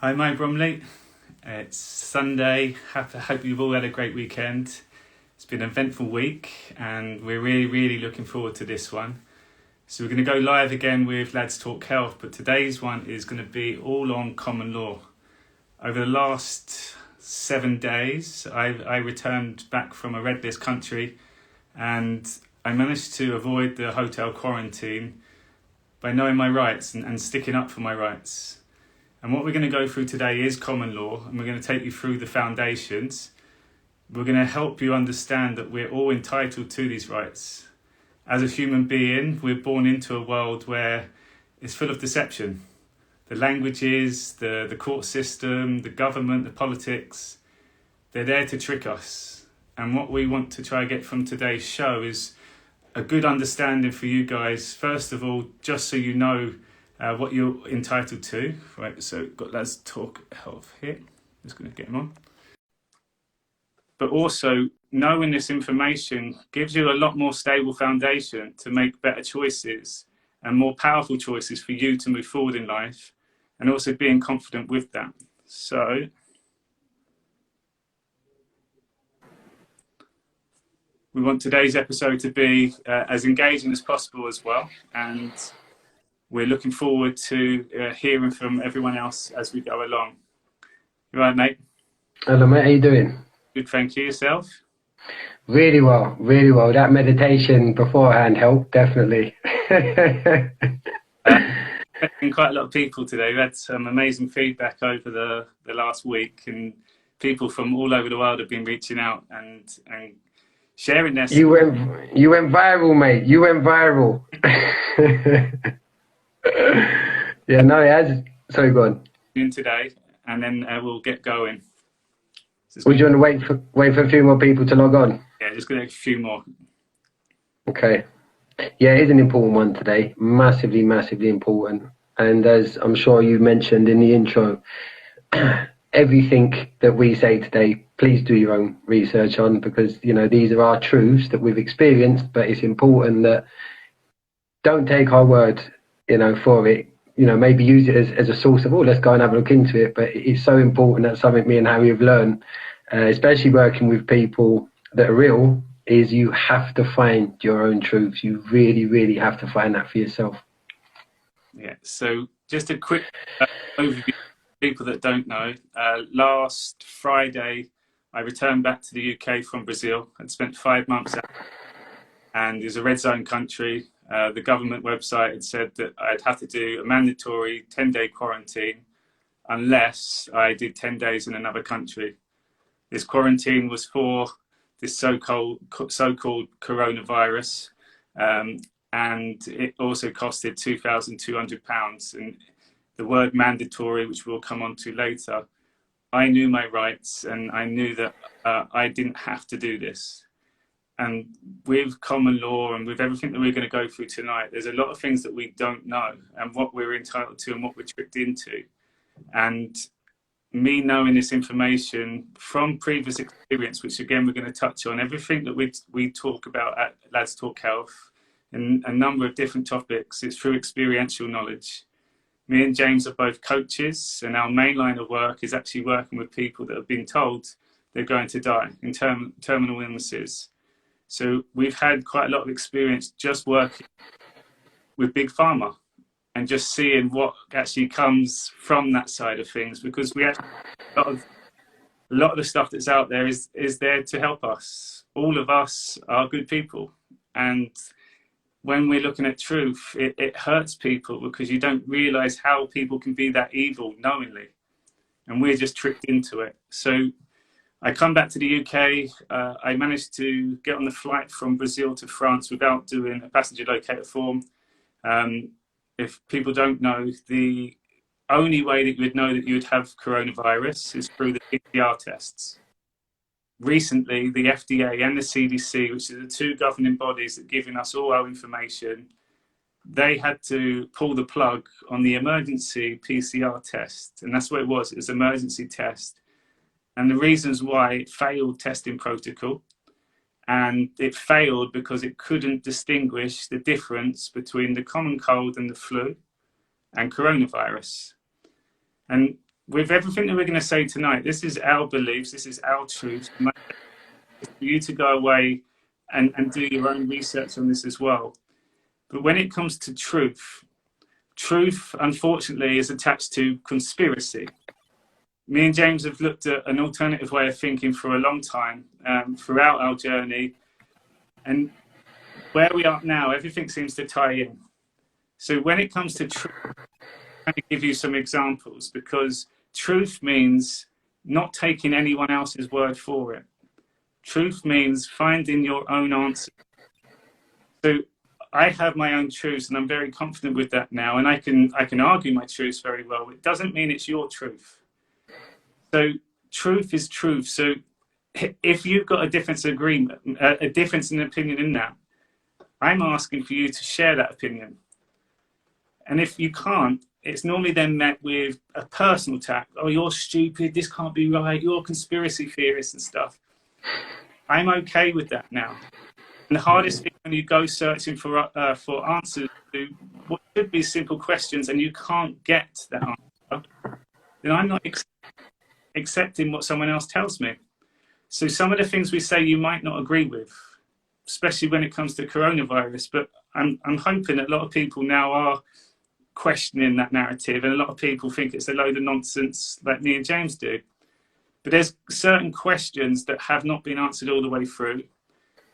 Hi, Mike Bromley. It's Sunday. Hope you've all had a great weekend. It's been an eventful week and we're really looking forward to this one. So we're going to go live again with Lads Talk Health, but today's one is going to be all on common law. Over the last 7 days, I returned back from a red list country and I managed to avoid the hotel quarantine by knowing my rights and sticking up for my rights. And what we're going to go through today is common law, and we're going to take you through the foundations. We're going to help you understand that we're all entitled to these rights. As a human being, we're born into a world where it's full of deception. The languages, the court system, the government, the politics, they're there to trick us. And what we want to try and get from today's show is a good understanding for you guys, first of all, just so you know what you're entitled to. Right, so got Lads Talk Health here. Just going to get him on. But also, knowing this information gives you a lot more stable foundation to make better choices and more powerful choices for you to move forward in life, and also being confident with that. So we want today's episode to be as engaging as possible as well, and we're looking forward to hearing from everyone else as we go along. You right, mate? Hello, mate. How you doing? Good, thank you. Yourself? Really well, really well. That meditation beforehand helped, definitely. Been quite a lot of people today. We had some amazing feedback over the last week, and people from all over the world have been reaching out and sharing their... You went viral, mate. You went viral. Yeah, no, it has. Sorry, go on. Today, and then we'll get going. Would you want to wait for a few more people to log on? Yeah, just gonna a few more. Okay. Yeah, it is an important one today. Massively important. And as I'm sure you mentioned in the intro, everything that we say today, please do your own research on, because these are our truths that we've experienced. But it's important that don't take our word for it. Maybe use it as a source of, let's go and have a look into it. But it's so important. That's something me and Harry have learned, especially working with people that are real, is you have to find your own truths. You really have to find that for yourself. Yeah. So just a quick overview for people that don't know. Last Friday, I returned back to the UK from Brazil. I'd spent 5 months out, and it's a red zone country. The government website had said that I'd have to do a mandatory 10-day quarantine unless I did 10 days in another country. This quarantine was for this so-called coronavirus, and it also costed £2,200. And the word mandatory, which we'll come on to later, I knew my rights and I knew that I didn't have to do this. And with common law and with everything that we're going to go through tonight, there's a lot of things that we don't know and what we're entitled to and what we're tricked into. And me knowing this information from previous experience, which again we're going to touch on, everything that we talk about at Lads Talk Health and a number of different topics, it's through experiential knowledge. Me and James are both coaches, and our main line of work is actually working with people that have been told they're going to die in terminal illnesses. So we've had quite a lot of experience just working with Big Pharma and just seeing what actually comes from that side of things, because we actually, a lot of the stuff that's out there is there to help us. All of us are good people, and when we're looking at truth, it hurts people because you don't realize how people can be that evil knowingly, and we're just tricked into it. So I come back to the UK. I managed to get on the flight from Brazil to France without doing a passenger locator form. If people don't know, the only way that you would know that you would have coronavirus is through the PCR tests. Recently, the FDA and the CDC, which are the two governing bodies that are giving us all our information, they had to pull the plug on the emergency PCR test. And that's what it was. It was an emergency test. And the reasons why it failed testing protocol, and it failed because it couldn't distinguish the difference between the common cold and the flu and coronavirus. And with everything that we're going to say tonight, this is our beliefs, this is our truth. It's for you to go away and do your own research on this as well. But when it comes to truth, truth, unfortunately, is attached to conspiracy. Me and James have looked at an alternative way of thinking for a long time, throughout our journey. And where we are now, everything seems to tie in. So when it comes to truth, I'm going to give you some examples, because truth means not taking anyone else's word for it. Truth means finding your own answer. So I have my own truths, and I'm very confident with that now, and I can argue my truths very well. It doesn't mean it's your truth. So truth is truth. So if you've got a difference of agreement, a difference in opinion in that, I'm asking for you to share that opinion. And if you can't, it's normally then met with a personal attack. Oh, you're stupid, this can't be right, you're a conspiracy theorist and stuff. I'm okay with that now. And the hardest thing when you go searching for answers to what should be simple questions and you can't get that answer, then I'm not accepting what someone else tells me. So some of the things we say you might not agree with, especially when it comes to coronavirus, but I'm hoping that a lot of people now are questioning that narrative, and a lot of people think it's a load of nonsense like me and James do. But there's certain questions that have not been answered all the way through.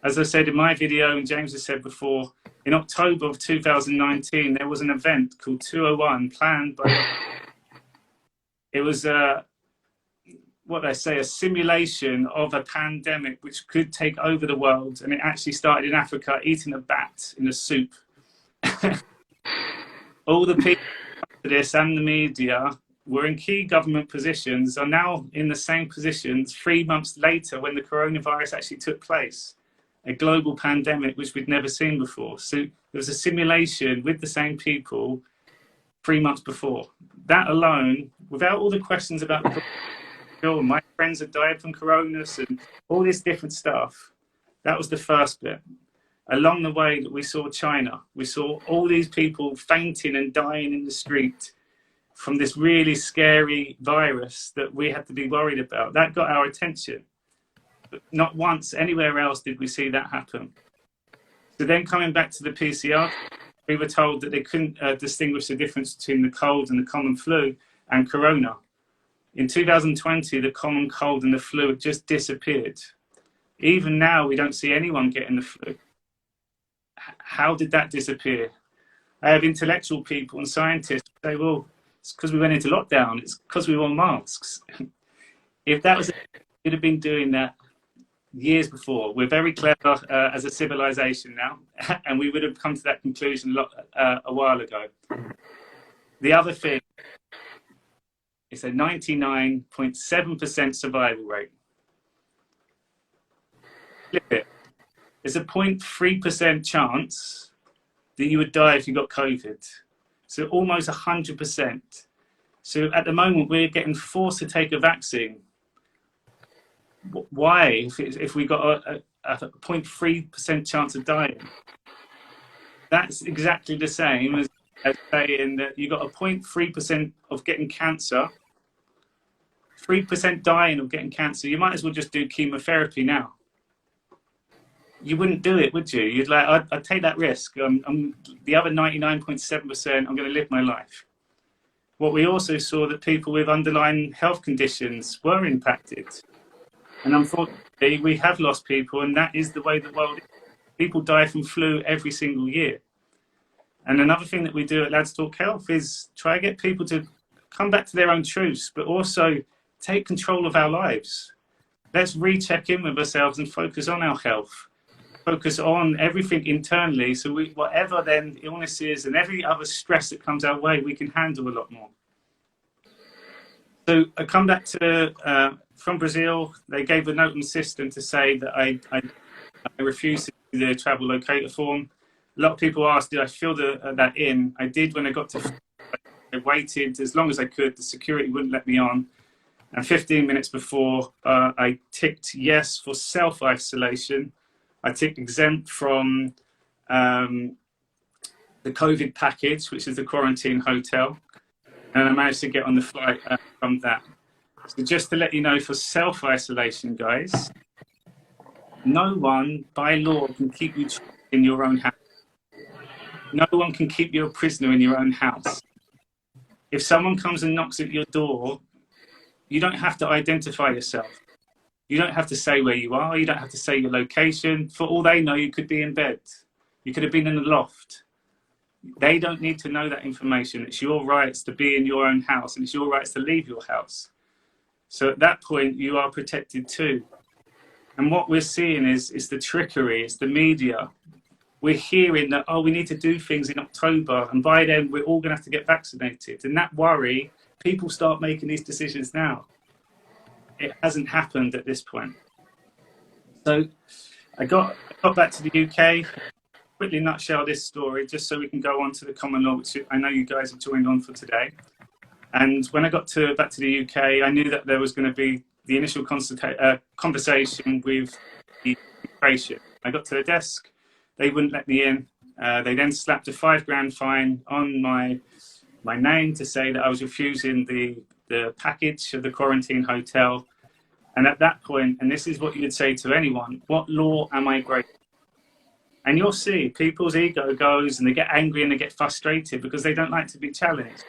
As I said in my video, and James has said before, in October of 2019, there was an event called 201 planned by... It was what they say, a simulation of a pandemic which could take over the world. And it actually started in Africa, eating a bat in a soup. All the people for this and the media were in key government positions, are now in the same positions 3 months later when the coronavirus actually took place. A global pandemic which we'd never seen before. So there was a simulation with the same people 3 months before. That alone, without all the questions about my friends have died from coronas and all this different stuff, that was the first bit. Along the way that we saw China, we saw all these people fainting and dying in the street from this really scary virus that we had to be worried about. That got our attention. But not once anywhere else did we see that happen. So then coming back to the PCR, we were told that they couldn't distinguish the difference between the cold and the common flu and corona. In 2020, the common cold and the flu had just disappeared. Even now, we don't see anyone getting the flu. How did that disappear? I have intellectual people and scientists say, well, it's because we went into lockdown. It's because we wore masks. If that was, we'd have been doing that years before. We're very clever as a civilization now, and we would have come to that conclusion a while ago. The other thing is a 99.7% survival rate. Flip it. There's a 0.3% chance that you would die if you got COVID. So almost 100%. So at the moment, we're getting forced to take a vaccine. Why? If we got a 0.3% chance of dying? That's exactly the same as saying that you got a 0.3% of getting cancer, 3% dying of getting cancer. You might as well just do chemotherapy now. You wouldn't do it, would you? You'd like, I'd take that risk. I'm the other 99.7%, I'm going to live my life. What we also saw that people with underlying health conditions were impacted. And unfortunately, we have lost people, and that is the way the world is. People die from flu every single year. And another thing that we do at Lads Talk Health is try to get people to come back to their own truths, but also take control of our lives. Let's recheck in with ourselves and focus on our health. Focus on everything internally, so whatever then the illness is and every other stress that comes our way, we can handle a lot more. So I come back to, from Brazil, they gave a note on the system to say that I refused to do the travel locator form. A lot of people asked, did I fill that in? I did when I got to, I waited as long as I could. The security wouldn't let me on. And 15 minutes before, I ticked yes for self-isolation. I ticked exempt from the COVID package, which is the quarantine hotel. and I managed to get on the flight from that. So just to let you know, for self-isolation, guys, no one by law can keep you in your own house. No one can keep you a prisoner in your own house. If someone comes and knocks at your door, you don't have to identify yourself. You don't have to say where you are. You don't have to say your location. For all they know, you could be in bed. You could have been in the loft. They don't need to know that information. It's your rights to be in your own house, and it's your rights to leave your house. So at that point, you are protected too. And what we're seeing is the trickery, it's the media. We're hearing that, oh, we need to do things in October, and by then we're all going to have to get vaccinated. And that worry, people start making these decisions now. It hasn't happened at this point. So I got back to the UK, quickly nutshell this story, just so we can go on to the common law, which I know you guys have joined on for today. And when I got back to the UK, I knew that there was going to be the initial conversation with the immigration. I got to the desk, they wouldn't let me in. They then slapped a £5,000 fine on my name to say that I was refusing the package of the quarantine hotel. And at that point, and this is what you would say to anyone, what law am I breaking? And you'll see people's ego goes and they get angry and they get frustrated because they don't like to be challenged.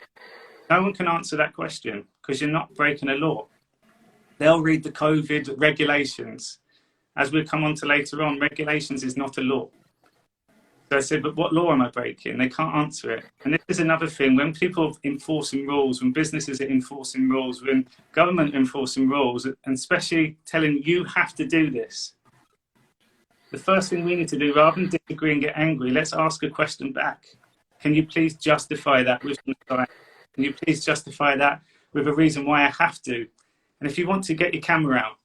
No one can answer that question because you're not breaking a law. They'll read the COVID regulations. As we'll come on to later on, regulations is not a law. So I said, but what law am I breaking? They can't answer it. And this is another thing, when people are enforcing rules, when businesses are enforcing rules, when government are enforcing rules, and especially telling you have to do this, the first thing we need to do, rather than disagree and get angry, let's ask a question back. Can you please justify that with some science? Can you please justify that with a reason why I have to? And if you want to, get your camera out,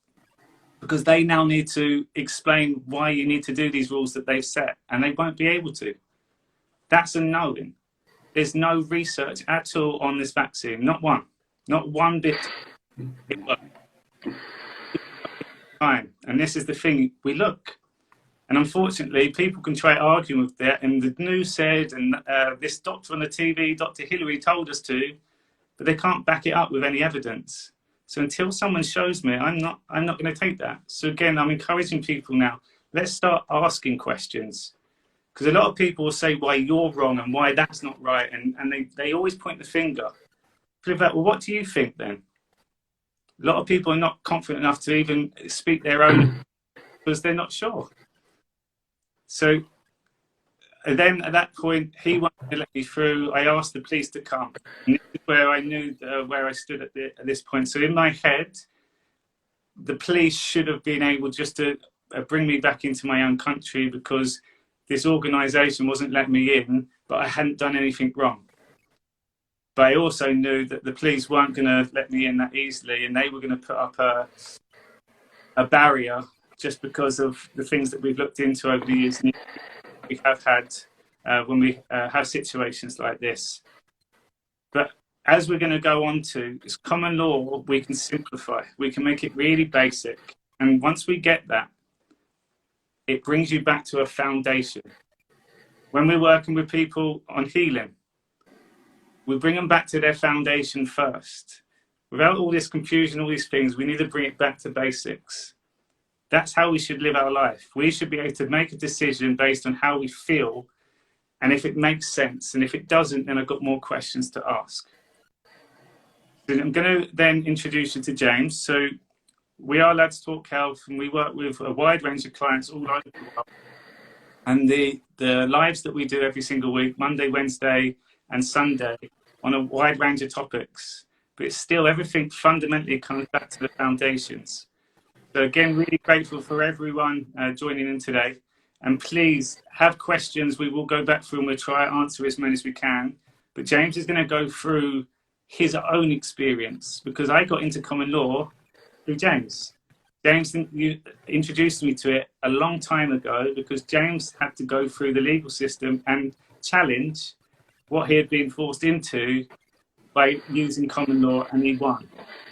because they now need to explain why you need to do these rules that they've set, and they won't be able to. That's a knowing. There's no research at all on this vaccine, not one bit. And this is the thing, we look, and unfortunately people can try arguing with that, and the news said, and this doctor on the TV, Dr. Hillary, told us to, but they can't back it up with any evidence. So until someone shows me, I'm not going to take that. So again, I'm encouraging people now, let's start asking questions. Because a lot of people will say why you're wrong and why that's not right. And they always point the finger. But well, what do you think then? A lot of people are not confident enough to even speak their own because they're not sure. So and then at that point, he wanted to let me through. I asked the police to come. And this is where I knew where I stood at this point. So in my head, the police should have been able just to bring me back into my own country because this organisation wasn't letting me in, but I hadn't done anything wrong. But I also knew that the police weren't going to let me in that easily, and they were going to put up a barrier just because of the things that we've looked into over the years. We have had when we have situations like this. But as we're going to go on to, it's common law, we can simplify. We can make it really basic. And once we get that, it brings you back to a foundation. When we're working with people on healing, we bring them back to their foundation first. Without all this confusion, all these things, we need to bring it back to basics. That's how we should live our life. We should be able to make a decision based on how we feel and if it makes sense. And if it doesn't, then I've got more questions to ask. So I'm going to then introduce you to James. So we are Lads Talk Health, and we work with a wide range of clients all over the world. And the lives that we do every single week, Monday, Wednesday and Sunday, on a wide range of topics. But it's still, everything fundamentally comes back to the foundations. So again, really grateful for everyone joining in today. And please have questions. We will go back through and we'll try to answer as many as we can. But James is going to go through his own experience, because I got into common law through James. James, you introduced me to it a long time ago because James had to go through the legal system and challenge what he had been forced into by using common law, and he won.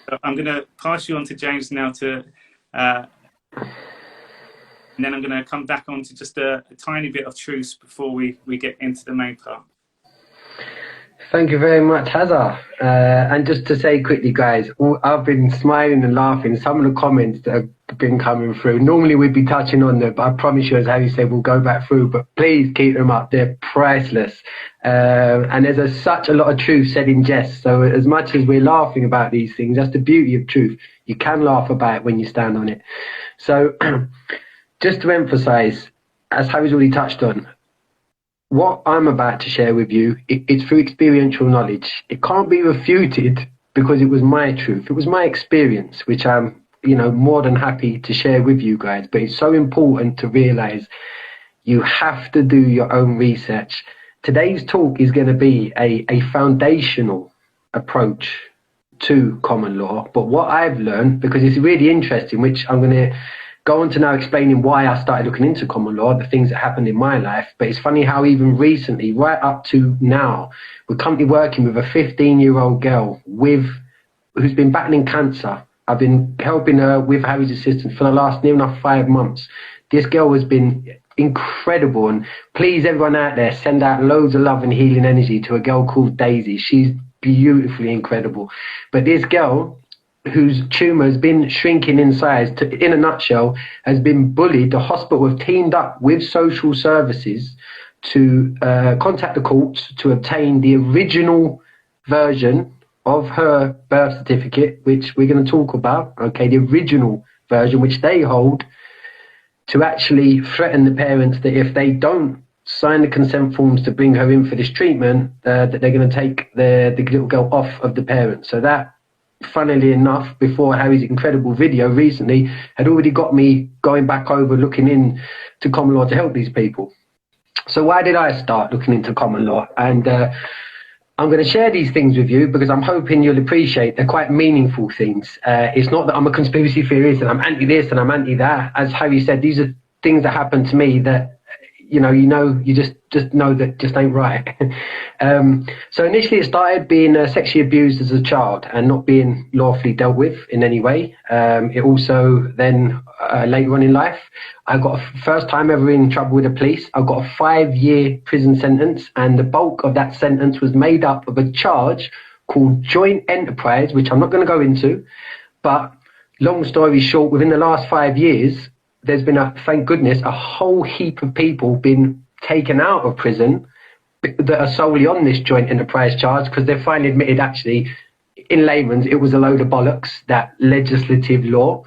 So I'm going to pass you on to James now to... and then I'm going to come back on to just a tiny bit of truth before we get into the main part. Thank you very much, Hazza. And just to say quickly, guys, I've been smiling and laughing. Some of the comments that have been coming through, normally we'd be touching on them, but I promise you, as Harry said, we'll go back through. But please keep them up. They're priceless. And there's such a lot of truth said in jest. So as much as we're laughing about these things, that's the beauty of truth. You can laugh about it when you stand on it. So just to emphasize, as Harry's already touched on, what I'm about to share with you, it's through experiential knowledge. It can't be refuted because it was my truth. It was my experience, which I'm, more than happy to share with you guys. But it's so important to realize you have to do your own research. Today's talk is going to be a foundational approach to common law. But what I've learned, because it's really interesting, which I'm going to go on to now explaining why I started looking into common law, the things that happened in my life. But it's funny how even recently, right up to now, we're currently working with a 15-year-old girl who's been battling cancer. I've been helping her with Harry's assistance for the last near enough 5 months. This girl has been incredible. And please, everyone out there, send out loads of love and healing energy to a girl called Daisy. She's beautifully incredible. But this girl, whose tumour has been shrinking in size, in a nutshell, has been bullied. The hospital have teamed up with social services to contact the courts to obtain the original version of her birth certificate, which we're going to talk about, okay, the original version, which they hold, to actually threaten the parents that if they don't sign the consent forms to bring her in for this treatment, that they're going to take the little girl off of the parents. So that, funnily enough, before Harry's incredible video recently, had already got me going back over looking into common law to help these people. So why did I start looking into common law? And I'm going to share these things with you because I'm hoping you'll appreciate they're quite meaningful things. It's not that I'm a conspiracy theorist and I'm anti this and I'm anti that. As Harry said, these are things that happen to me that you just know that just ain't right. So initially it started being sexually abused as a child and not being lawfully dealt with in any way. It also then later on in life, I got a first time ever in trouble with the police. I got a 5-year prison sentence, and the bulk of that sentence was made up of a charge called joint enterprise, which I'm not going to go into. But long story short, within the last 5 years, there's been thank goodness, a whole heap of people been taken out of prison that are solely on this joint enterprise charge because they've finally admitted, actually, in layman's, it was a load of bollocks, that legislative law.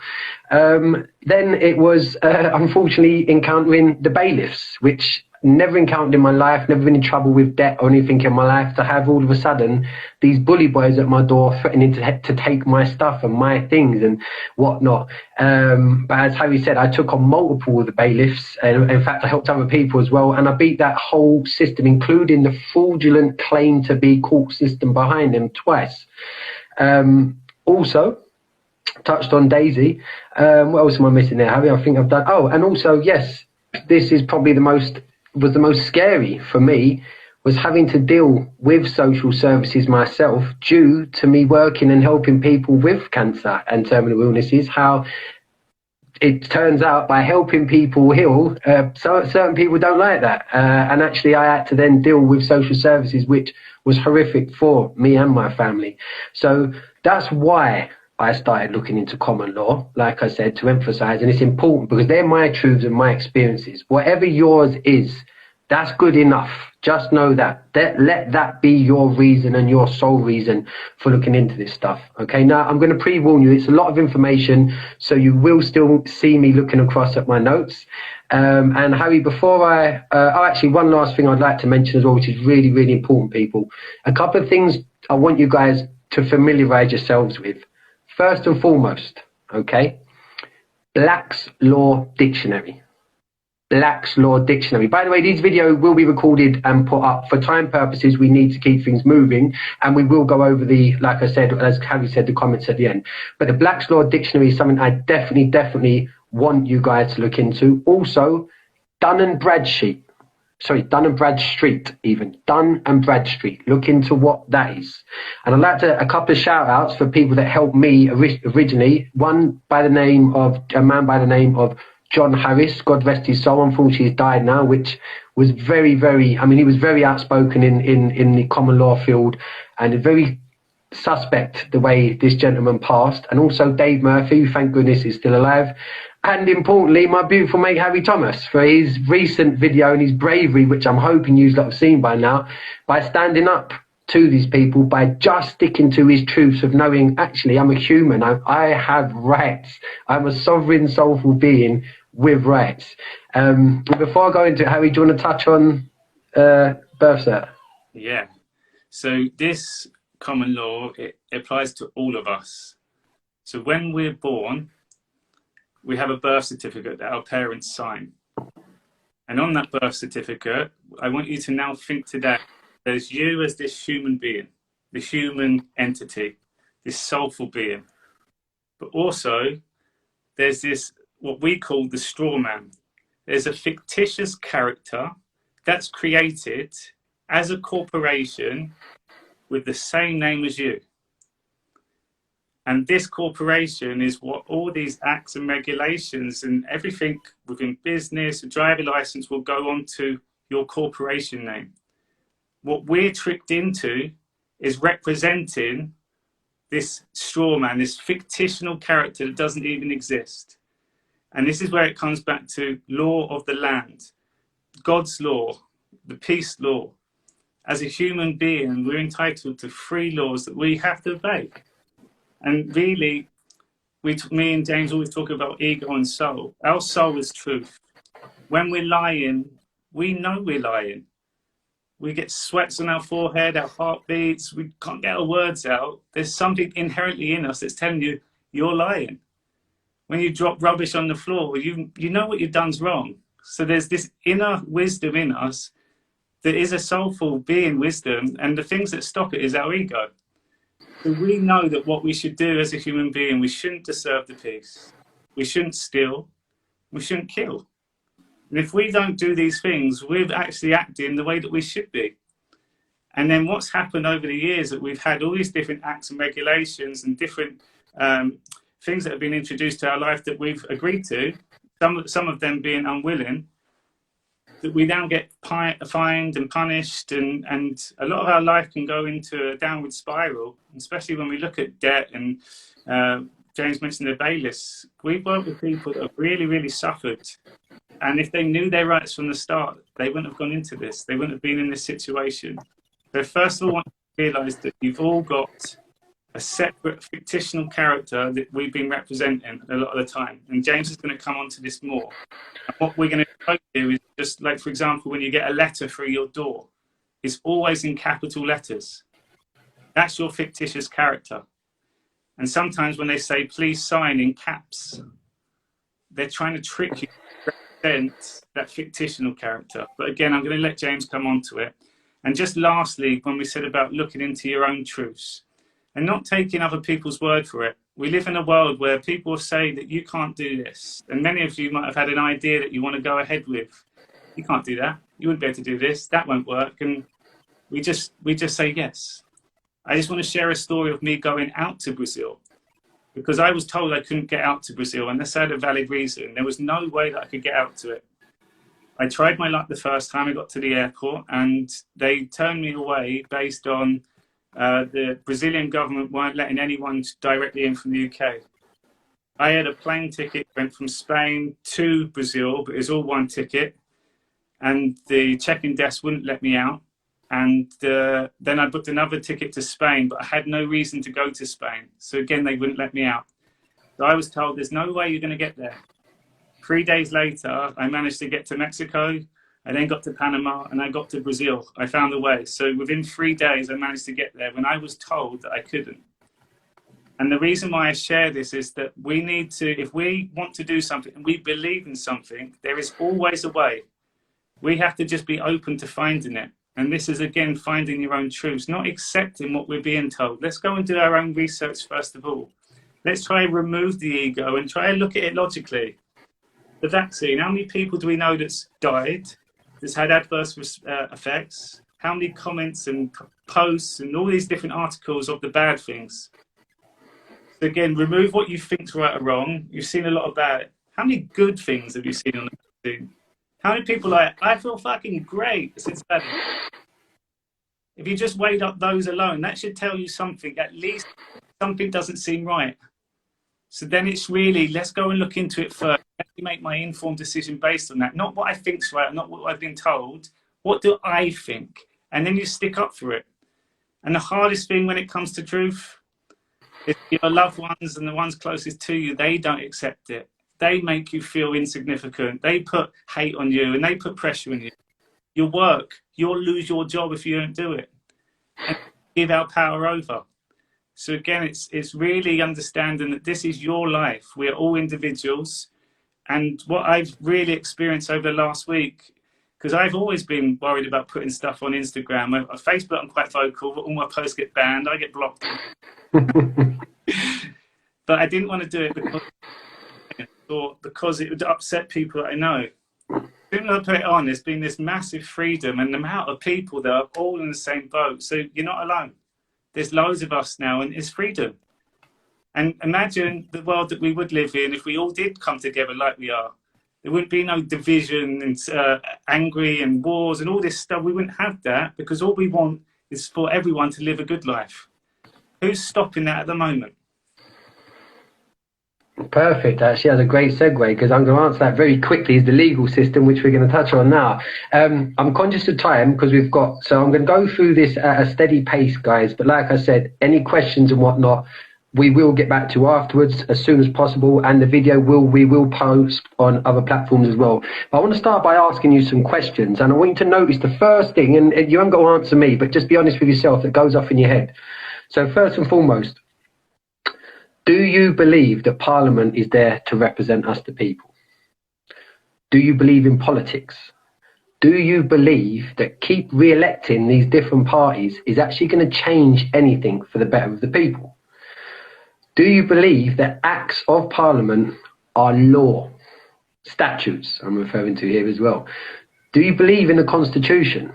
Then it was, unfortunately, encountering the bailiffs, which never encountered in my life, never been in trouble with debt or anything in my life, to have all of a sudden these bully boys at my door threatening to take my stuff and my things and whatnot. But as Harry said, I took on multiple of the bailiffs, and in fact I helped other people as well, and I beat that whole system, including the fraudulent claim to be court system behind them, twice. Also touched on Daisy. What else am I missing there, Harry? I think I've done. Oh, and also, yes, this is probably the most scary for me, was having to deal with social services myself due to me working and helping people with cancer and terminal illnesses. How it turns out, by helping people heal, certain people don't like that. And actually I had to then deal with social services, which was horrific for me and my family. So that's why I started looking into common law, like I said, to emphasize, and it's important because they're my truths and my experiences. Whatever yours is, that's good enough. Just know that. Let that be your reason and your sole reason for looking into this stuff. Okay, now I'm going to pre-warn you, it's a lot of information, so you will still see me looking across at my notes. And Harry, before actually, one last thing I'd like to mention as well, which is really, really important, people. A couple of things I want you guys to familiarize yourselves with. First and foremost, okay, Black's Law Dictionary. Black's Law Dictionary. By the way, these videos will be recorded and put up. For time purposes, we need to keep things moving, and we will go over like I said, as Harry said, the comments at the end. But the Black's Law Dictionary is something I definitely want you guys to look into. Also, Dun and Bradstreet. Even Dun and Bradstreet. Look into what that is. And I'd like a couple of shout outs for people that helped me originally. One a man by the name of John Harris, God rest his soul. Unfortunately, he's died now, which was very, very, I mean, he was very outspoken in the common law field, and very suspect the way this gentleman passed. And also Dave Murphy, who thank goodness is still alive. And importantly, my beautiful mate Harry Thomas, for his recent video and his bravery, which I'm hoping you've lot have seen by now, by standing up to these people, by just sticking to his truths of knowing, actually, I'm a human. I have rights. I'm a sovereign, soulful being with rights. Before I go into it, Harry, do you want to touch on birth cert? Yeah. So this common law, it applies to all of us. So when we're born, we have a birth certificate that our parents sign. And on that birth certificate, I want you to now think today, there's you as this human being, the human entity, this soulful being. But also, there's this, what we call the straw man. There's a fictitious character that's created as a corporation with the same name as you. And this corporation is what all these acts and regulations and everything within business, a driver license will go on to your corporation name. What we're tricked into is representing this straw man, this fictional character that doesn't even exist. And this is where it comes back to law of the land, God's law, the peace law. As a human being, we're entitled to 3 laws that we have to obey. And really, me and James always talk about ego and soul. Our soul is truth. When we're lying, we know we're lying. We get sweats on our forehead, our heart beats, we can't get our words out. There's something inherently in us that's telling you, you're lying. When you drop rubbish on the floor, you know what you've done's wrong. So there's this inner wisdom in us that is a soulful being wisdom, and the things that stop it is our ego. So we know that what we should do as a human being, we shouldn't disturb the peace. We shouldn't steal. We shouldn't kill. And if we don't do these things, we're actually acting the way that we should be. And then what's happened over the years that we've had all these different acts and regulations and different things that have been introduced to our life that we've agreed to, some of them being unwilling, that we now get fined and punished, and a lot of our life can go into a downward spiral, especially when we look at debt. And James mentioned the bailiffs. We've worked with people that have really, really suffered. And if they knew their rights from the start, they wouldn't have gone into this. They wouldn't have been in this situation. So first of all, I want to realise that you've all got a separate fictional character that we've been representing a lot of the time. And James is going to come on to this more. And what we're going to do is just like, for example, when you get a letter through your door, it's always in capital letters. That's your fictitious character. And sometimes when they say, please sign in caps, they're trying to trick you to represent that fictional character. But again, I'm going to let James come on to it. And just lastly, when we said about looking into your own truths and not taking other people's word for it, we live in a world where people say that you can't do this. And many of you might have had an idea that you want to go ahead with. You can't do that. You wouldn't be able to do this. That won't work. And we just say yes. I just want to share a story of me going out to Brazil, because I was told I couldn't get out to Brazil, and this had a valid reason. There was no way that I could get out to it. I tried my luck the first time I got to the airport, and they turned me away based on the Brazilian government weren't letting anyone directly in from the UK. I had a plane ticket, went from Spain to Brazil, but it was all one ticket, and the check-in desk wouldn't let me out. And then I booked another ticket to Spain, but I had no reason to go to Spain. So again, they wouldn't let me out. So I was told, there's no way you're going to get there. 3 days later, I managed to get to Mexico. I then got to Panama, and I got to Brazil. I found a way. So within 3 days, I managed to get there when I was told that I couldn't. And the reason why I share this is that we need to, if we want to do something and we believe in something, there is always a way. We have to just be open to finding it. And this is, again, finding your own truths, not accepting what we're being told. Let's go and do our own research first of all. Let's try and remove the ego and try and look at it logically. The vaccine, how many people do we know that's died, that's had adverse effects? How many comments and posts and all these different articles of the bad things? So again, remove what you think's right or wrong. You've seen a lot of bad. How many good things have you seen on the vaccine? How many people are like, I feel fucking great since that? If you just weighed up those alone, that should tell you something. At least something doesn't seem right. So then it's really, let's go and look into it first. Let me make my informed decision based on that. Not what I think's right, not what I've been told. What do I think? And then you stick up for it. And the hardest thing when it comes to truth is your loved ones and the ones closest to you, they don't accept it. They make you feel insignificant. They put hate on you and they put pressure on you. Your work, you'll lose your job if you don't do it. And give our power over. So again, it's really understanding that this is your life. We're all individuals. And what I've really experienced over the last week, because I've always been worried about putting stuff on Instagram. On Facebook, I'm quite vocal, but all my posts get banned. I get blocked. But I didn't want to do it because it would upset people that I know. As soon as I put it on, there's been this massive freedom and the amount of people that are all in the same boat. So you're not alone. There's loads of us now and it's freedom. And imagine the world that we would live in if we all did come together like we are. There wouldn't be no division and angry and wars and all this stuff. We wouldn't have that because all we want is for everyone to live a good life. Who's stopping that at the moment? Perfect. Actually, that's a great segue because I'm going to answer that very quickly. Is the legal system, which we're going to touch on now. I'm conscious of time because so I'm going to go through this at a steady pace, guys. But like I said, any questions and whatnot, we will get back to afterwards as soon as possible, and the video we will post on other platforms as well. But I want to start by asking you some questions, and I want you to notice the first thing, and you haven't got to answer me, but just be honest with yourself, that goes off in your head. So first and foremost, do you believe that Parliament is there to represent us, the people? Do you believe in politics? Do you believe that keep re-electing these different parties is actually going to change anything for the better of the people? Do you believe that acts of Parliament are law? Statutes, I'm referring to here as well. Do you believe in the Constitution?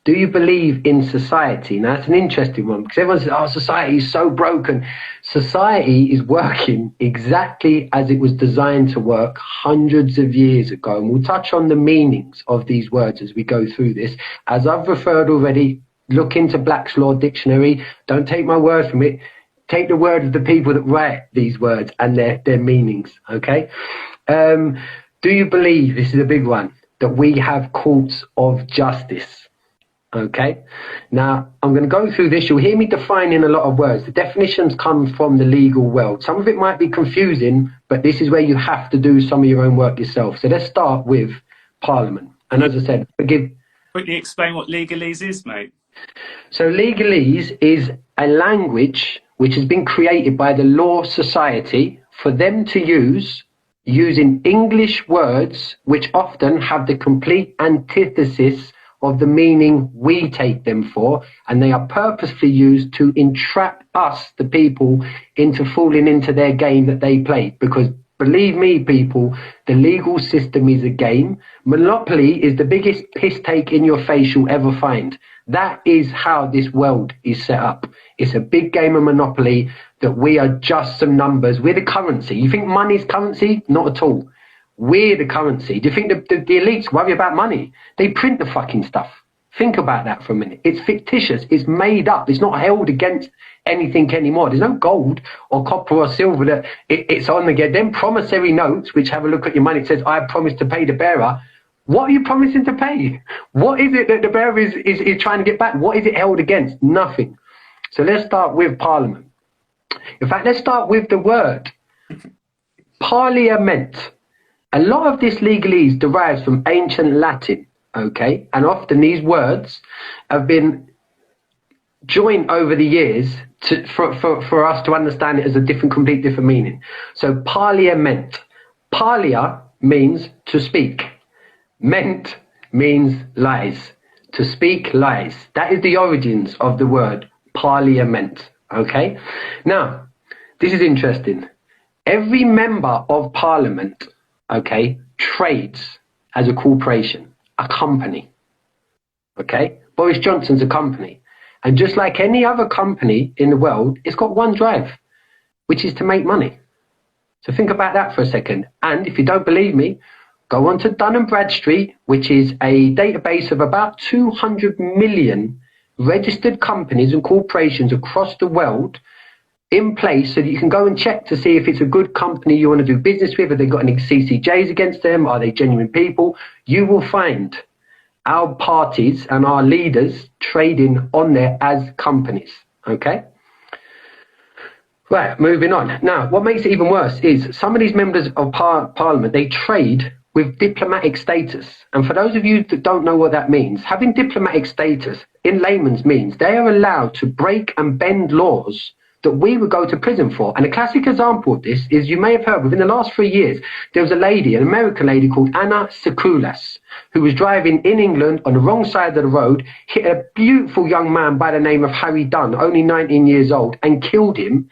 Do you believe in society? Now, that's an interesting one because everyone says, oh, society is so broken. Society is working exactly as it was designed to work hundreds of years ago. And we'll touch on the meanings of these words as we go through this. As I've referred already, look into Black's Law Dictionary. Don't take my word from it. Take the word of the people that write these words and their meanings, okay? Do you believe, this is a big one, that we have courts of justice? Okay, now I'm going to go through this. You'll hear me defining a lot of words. The definitions come from the legal world. Some of it might be confusing, but this is where you have to do some of your own work yourself. So let's start with Parliament. And as I said, Quickly explain what legalese is, mate. So legalese is a language which has been created by the Law Society for them to use using English words which often have the complete antithesis of the meaning we take them for, and they are purposely used to entrap us, the people, into falling into their game that they play. Because believe me, people, the legal system is a game. Monopoly is the biggest piss take in your face you'll ever find. That is how this world is set up. It's a big game of Monopoly that we are just some numbers. We're the currency. You think money's currency? Not at all. We're the currency. Do you think the elites worry about money? They print the fucking stuff. Think about that for a minute. It's fictitious. It's made up. It's not held against anything anymore. There's no gold or copper or silver that it's on again. Then promissory notes, which have a look at your money, it says, I promise to pay the bearer. What are you promising to pay? What is it that the bearer is trying to get back? What is it held against? Nothing. So let's start with Parliament. In fact, let's start with the word Parliament. A lot of this legalese derives from ancient Latin, okay? And often these words have been joined over the years for us to understand it as a complete different meaning. So Parliament. Parlia means to speak. Ment means lies. To speak lies. That is the origins of the word Parliament, okay? Now, this is interesting. Every member of Parliament, okay, trades as a corporation, a company, okay? Boris Johnson's a company. And just like any other company in the world, it's got one drive, which is to make money. So think about that for a second. And if you don't believe me, go on to Dun& Bradstreet, which is a database of about 200 million registered companies and corporations across the world in place, so that you can go and check to see if it's a good company you want to do business with. Have they got any CCJs against them? Are they genuine people? You will find our parties and our leaders trading on there as companies. Okay? Right, moving on. Now, what makes it even worse is some of these members of Parliament, they trade with diplomatic status. And for those of you that don't know what that means, having diplomatic status in layman's means they are allowed to break and bend laws that we would go to prison for. And a classic example of this is, you may have heard, within the last 3 years, there was a lady, an American lady called Anna Sekulas, who was driving in England on the wrong side of the road, hit a beautiful young man by the name of Harry Dunn, only 19 years old, and killed him,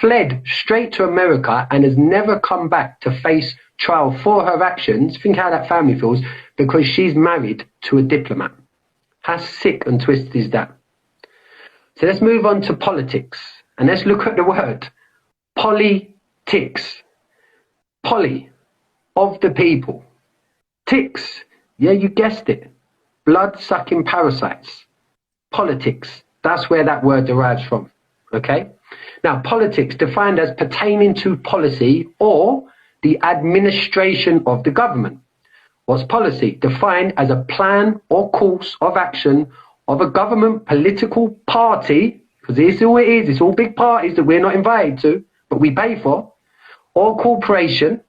fled straight to America, and has never come back to face trial for her actions. Think how that family feels, because she's married to a diplomat. How sick and twisted is that? So let's move on to politics. And let's look at the word politics. Poly, of the people. Ticks, yeah, you guessed it. Blood-sucking parasites. Politics, that's where that word derives from. Okay? Now, politics defined as pertaining to policy or the administration of the government. What's policy? Defined as a plan or course of action of a government political party, because this is all it is, it's all big parties that we're not invited to, but we pay for, or corporation,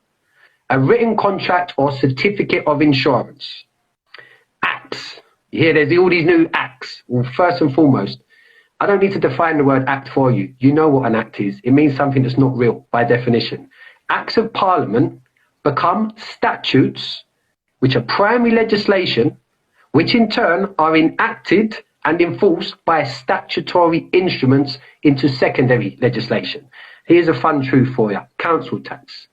a written contract or certificate of insurance. Acts. You hear there's all these new acts. Well, first and foremost, I don't need to define the word act for you. You know what an act is. It means something that's not real by definition. Acts of Parliament become statutes, which are primary legislation, which in turn are enacted and enforced by statutory instruments into secondary legislation. Here's a fun truth for you. Council tax.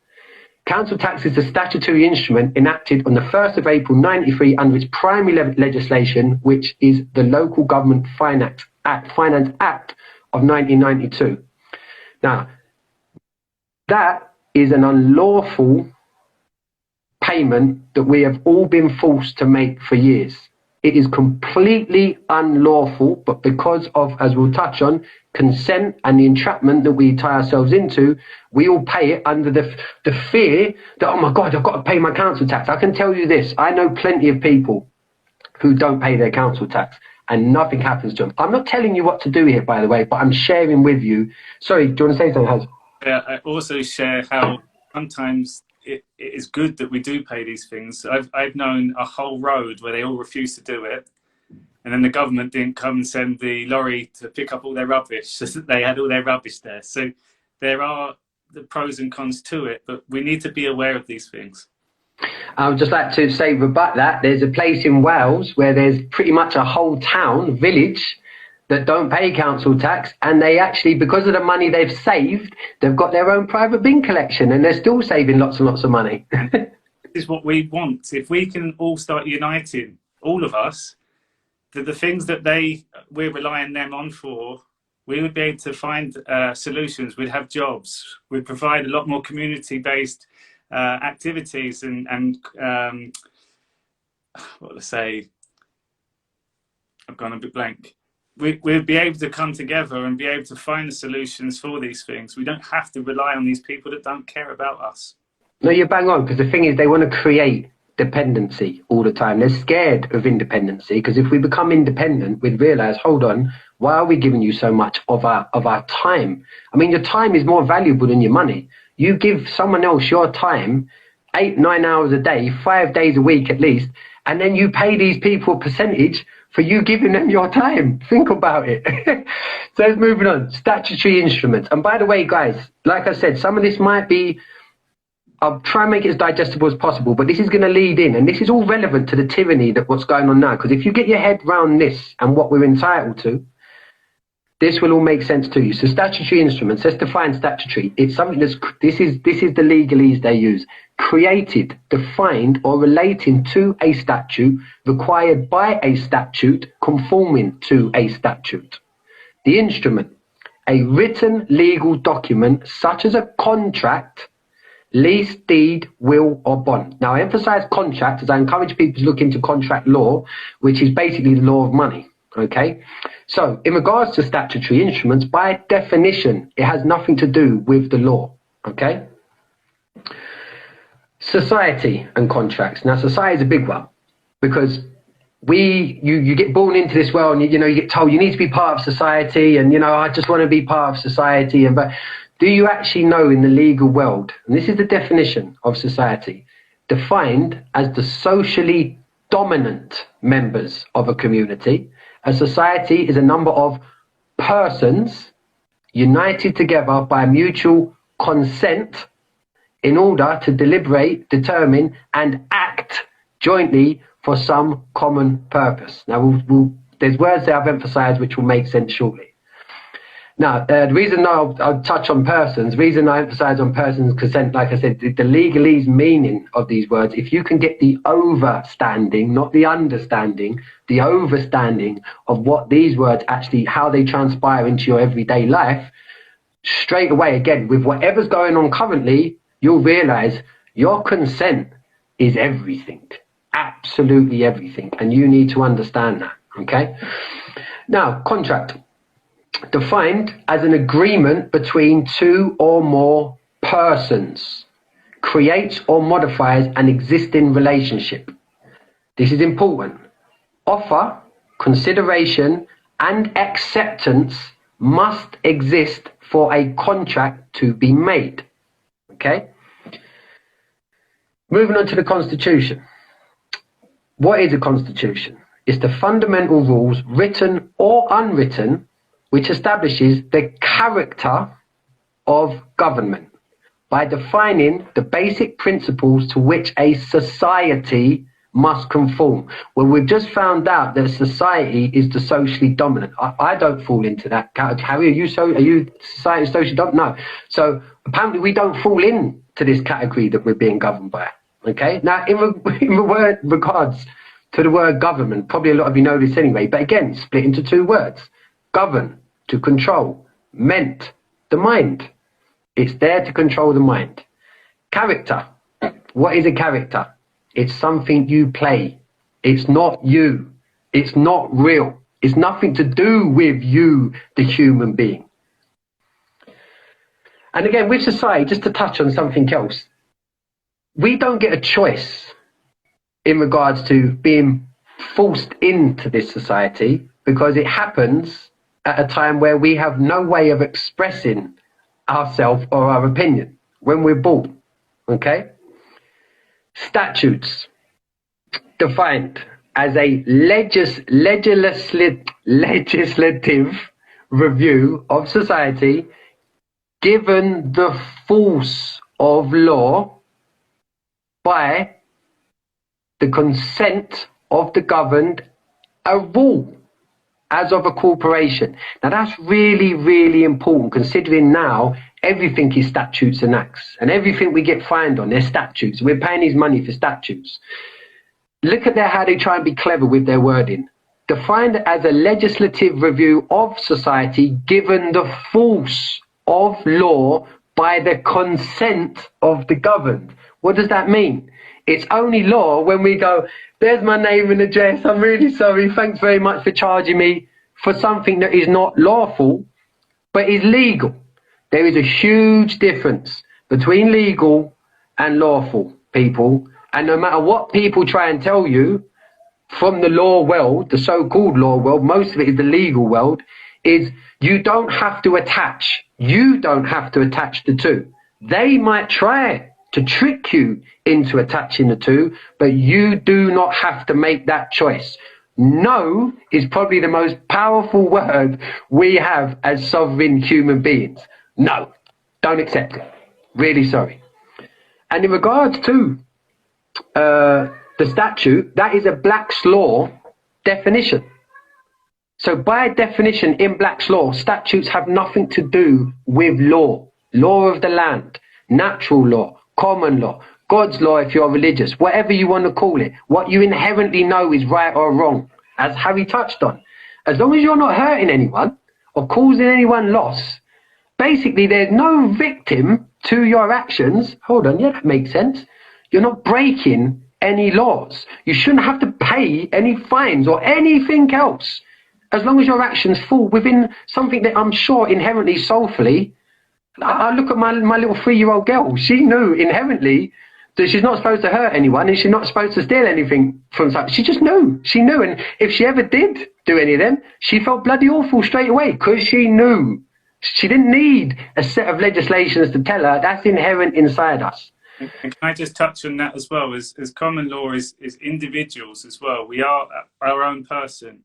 Council tax is a statutory instrument enacted on the 1st of April 93 under its primary legislation, which is the Local Government Finance Act of 1992. Now, that is an unlawful payment that we have all been forced to make for years. It is completely unlawful, but because of, as we'll touch on, consent and the entrapment that we tie ourselves into, we all pay it under the fear that, oh my God, I've got to pay my council tax. I can tell you this, I know plenty of people who don't pay their council tax and nothing happens to them. I'm not telling you what to do here, by the way, but I'm sharing with you. Sorry, do you want to say something, Haz? Yeah, I also share how sometimes it is good that we do pay these things. I've known a whole road where they all refused to do it, and then the government didn't come and send the lorry to pick up all their rubbish, so that they had all their rubbish there. So there are the pros and cons to it, but we need to be aware of these things. I would just like to say, rebut that. There's a place in Wales where there's pretty much a whole town, village, that don't pay council tax, and they actually, because of the money they've saved, they've got their own private bin collection, and they're still saving lots and lots of money. This is what we want. If we can all start uniting, all of us, the things that we're relying them on for, we would be able to find solutions. We'd have jobs. We'd provide a lot more community-based activities and what to say? I've gone a bit blank. We'll be able to come together and be able to find the solutions for these things. We don't have to rely on these people that don't care about us. No, you're bang on, because the thing is, they want to create dependency all the time. They're scared of independency, because if we become independent, we'd realize, hold on, why are we giving you so much of our time? I mean, your time is more valuable than your money. You give someone else your time, 8-9 hours a day, 5 days a week at least, and then you pay these people a percentage for you giving them your time. Think about it. So let's move on. Statutory instruments. And by the way, guys, like I said, some of this might be, I'll try and make it as digestible as possible, but this is going to lead in, and this is all relevant to the tyranny that what's going on now. Because if you get your head round this and what we're entitled to, this will all make sense to you. So statutory instruments, let's define statutory. It's something this is the legalese they use. Created, defined, or relating to a statute, required by a statute, conforming to a statute. The instrument, a written legal document such as a contract, lease, deed, will, or bond. Now, I emphasize contract as I encourage people to look into contract law, which is basically the law of money. Okay, so in regards to statutory instruments, by definition, it has nothing to do with the law. Okay, society and contracts. Now, society is a big one because you get born into this world, and you get told you need to be part of society, and I just want to be part of society. But do you actually know in the legal world, and this is the definition of society, defined as the socially dominant members of a community? A society is a number of persons united together by mutual consent in order to deliberate, determine, and act jointly for some common purpose. Now, there's words that I've emphasized which will make sense shortly. Now, the reason I'll touch on persons, the reason I emphasize on persons consent, like I said, the legalese meaning of these words, if you can get the overstanding, not the understanding, the overstanding of what these words actually, how they transpire into your everyday life, straight away, again, with whatever's going on currently, you'll realize your consent is everything, absolutely everything, and you need to understand that, okay? Now, contract. Defined as an agreement between two or more persons, creates or modifies an existing relationship. This is important. Offer, consideration, and acceptance must exist for a contract to be made. Okay? Moving on to the Constitution. What is a Constitution? It's the fundamental rules, written or unwritten, which establishes the character of government by defining the basic principles to which a society must conform. Well, we've just found out that society is the socially dominant. I don't fall into that category. Harry, are you society socially dominant? No. So apparently we don't fall into this category that we're being governed by. Okay. Now, in regards to the word government, probably a lot of you know this anyway, but again, split into two words. Govern, to control. Meant, the mind. It's there to control the mind. Character. What is a character? It's something you play. It's not you. It's not real. It's nothing to do with you, the human being. And again, with society, just to touch on something else, we don't get a choice in regards to being forced into this society, because it happens at a time where we have no way of expressing ourselves or our opinion when we're born. Okay? Statutes. Defined as a legislative review of society given the force of law by the consent of the governed, a rule as of a corporation. Now that's really, really important, considering now everything is statutes and acts, and everything we get fined on, they're statutes. We're paying these money for statutes. Look at how they try and be clever with their wording. Defined as a legislative review of society given the force of law by the consent of the governed. What does that mean? It's only law when we go, there's my name and address, I'm really sorry, thanks very much for charging me for something that is not lawful, but is legal. There is a huge difference between legal and lawful, people. And no matter what people try and tell you from the law world, the so-called law world, most of it is the legal world, is you don't have to attach. You don't have to attach the two. They might try to trick you into attaching the two, but you do not have to make that choice. No is probably the most powerful word we have as sovereign human beings. No, don't accept it. Really sorry. And in regards to the statute, that is a Black's Law definition. So by definition in Black's Law, statutes have nothing to do with law. Law of the land, natural law, common law, God's law if you're religious, whatever you want to call it. What you inherently know is right or wrong, as Harry touched on. As long as you're not hurting anyone or causing anyone loss, basically there's no victim to your actions. Hold on, yeah, that makes sense. You're not breaking any laws. You shouldn't have to pay any fines or anything else, as long as your actions fall within something that I'm sure inherently, soulfully. I look at my little 3-year-old girl. She knew inherently that she's not supposed to hurt anyone and she's not supposed to steal anything from something. She just knew. She knew. And if she ever did do any of them, she felt bloody awful straight away because she knew. She didn't need a set of legislations to tell her. That's inherent inside us. And can I just touch on that as well? As common law is individuals as well. We are our own person,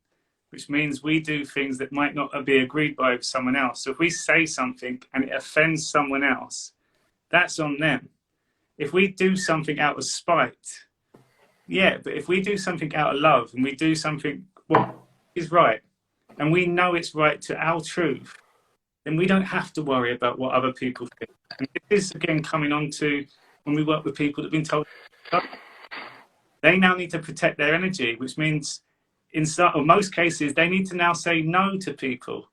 which means we do things that might not be agreed by someone else. So if we say something and it offends someone else, that's on them. If we do something out of spite, yeah, but if we do something out of love and we do something what is right, and we know it's right to our truth, then we don't have to worry about what other people think. And this is, again, coming on to when we work with people that have been told they now need to protect their energy, which means in some, or most cases, they need to now say no to people.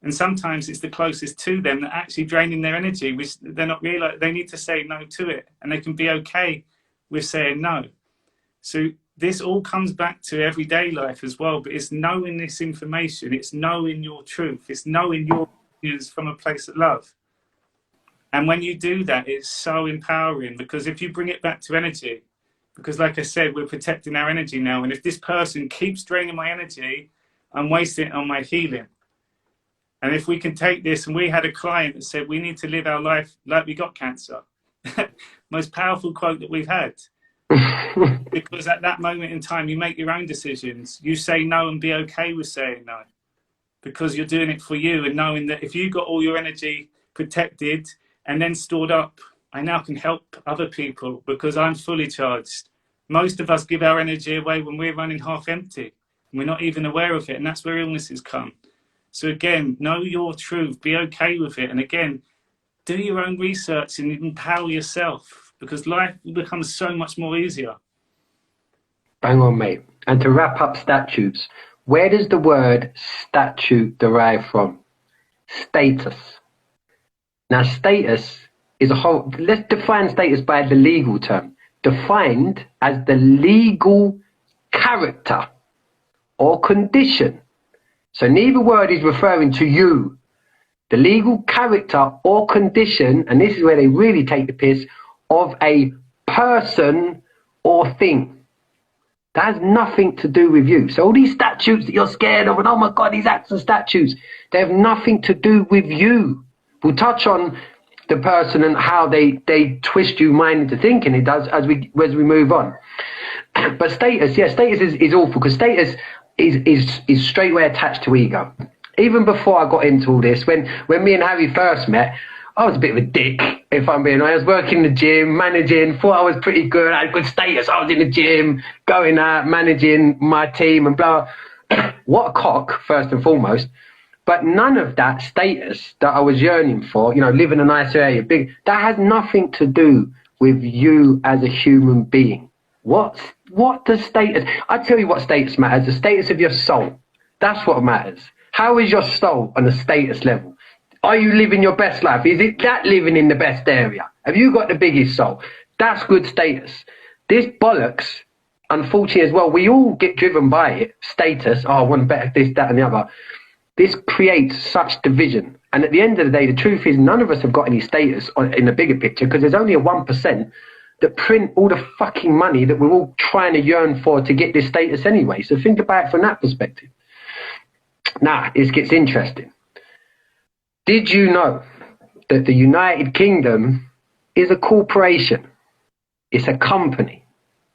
And sometimes it's the closest to them that actually draining their energy, which they're not realizing they need to say no to it. And they can be okay with saying no. So this all comes back to everyday life as well, but it's knowing this information. It's knowing your truth. It's knowing your opinions from a place of love. And when you do that, it's so empowering, because if you bring it back to energy, because like I said, we're protecting our energy now. And if this person keeps draining my energy, I'm wasting it on my healing. And if we can take this, and we had a client that said, we need to live our life like we got cancer. Most powerful quote that we've had. Because at that moment in time, you make your own decisions. You say no and be okay with saying no. Because you're doing it for you, and knowing that if you got all your energy protected and then stored up, I now can help other people because I'm fully charged. Most of us give our energy away when we're running half empty. And we're not even aware of it, and that's where illnesses come. So again, know your truth, be okay with it. And again, do your own research and empower yourself, because life becomes so much more easier. Bang on, mate. And to wrap up statutes, where does the word statute derive from? Status. Now, status is a whole, let's define status by the legal term. Defined as the legal character or condition. So neither word is referring to you. The legal character or condition, and this is where they really take the piss, of a person or thing. That has nothing to do with you. So all these statutes that you're scared of, and oh my God, these acts and statutes, they have nothing to do with you. We'll touch on the person and how they twist your mind into thinking it does as we move on. But status, yeah, status is awful, because status is straight away attached to ego. Even before I got into all this, when me and Harry first met, I was a bit of a dick, if I'm being honest. I was working in the gym, managing, thought I was pretty good, I had good status. I was in the gym, going out, managing my team and blah. What a cock, first and foremost. But none of that status that I was yearning for, you know, live in a nice area, big, that has nothing to do with you as a human being. What does status, I tell you what status matters, the status of your soul. That's what matters. How is your soul on a status level? Are you living your best life? Is it that living in the best area? Have you got the biggest soul? That's good status. This bollocks, unfortunately as well, we all get driven by it. Status, oh, I want better this, that and the other. This creates such division. And at the end of the day, the truth is none of us have got any status in the bigger picture, because there's only a 1% that print all the fucking money that we're all trying to yearn for to get this status anyway. So think about it from that perspective. Now, this gets interesting. Did you know that the United Kingdom is a corporation? It's a company,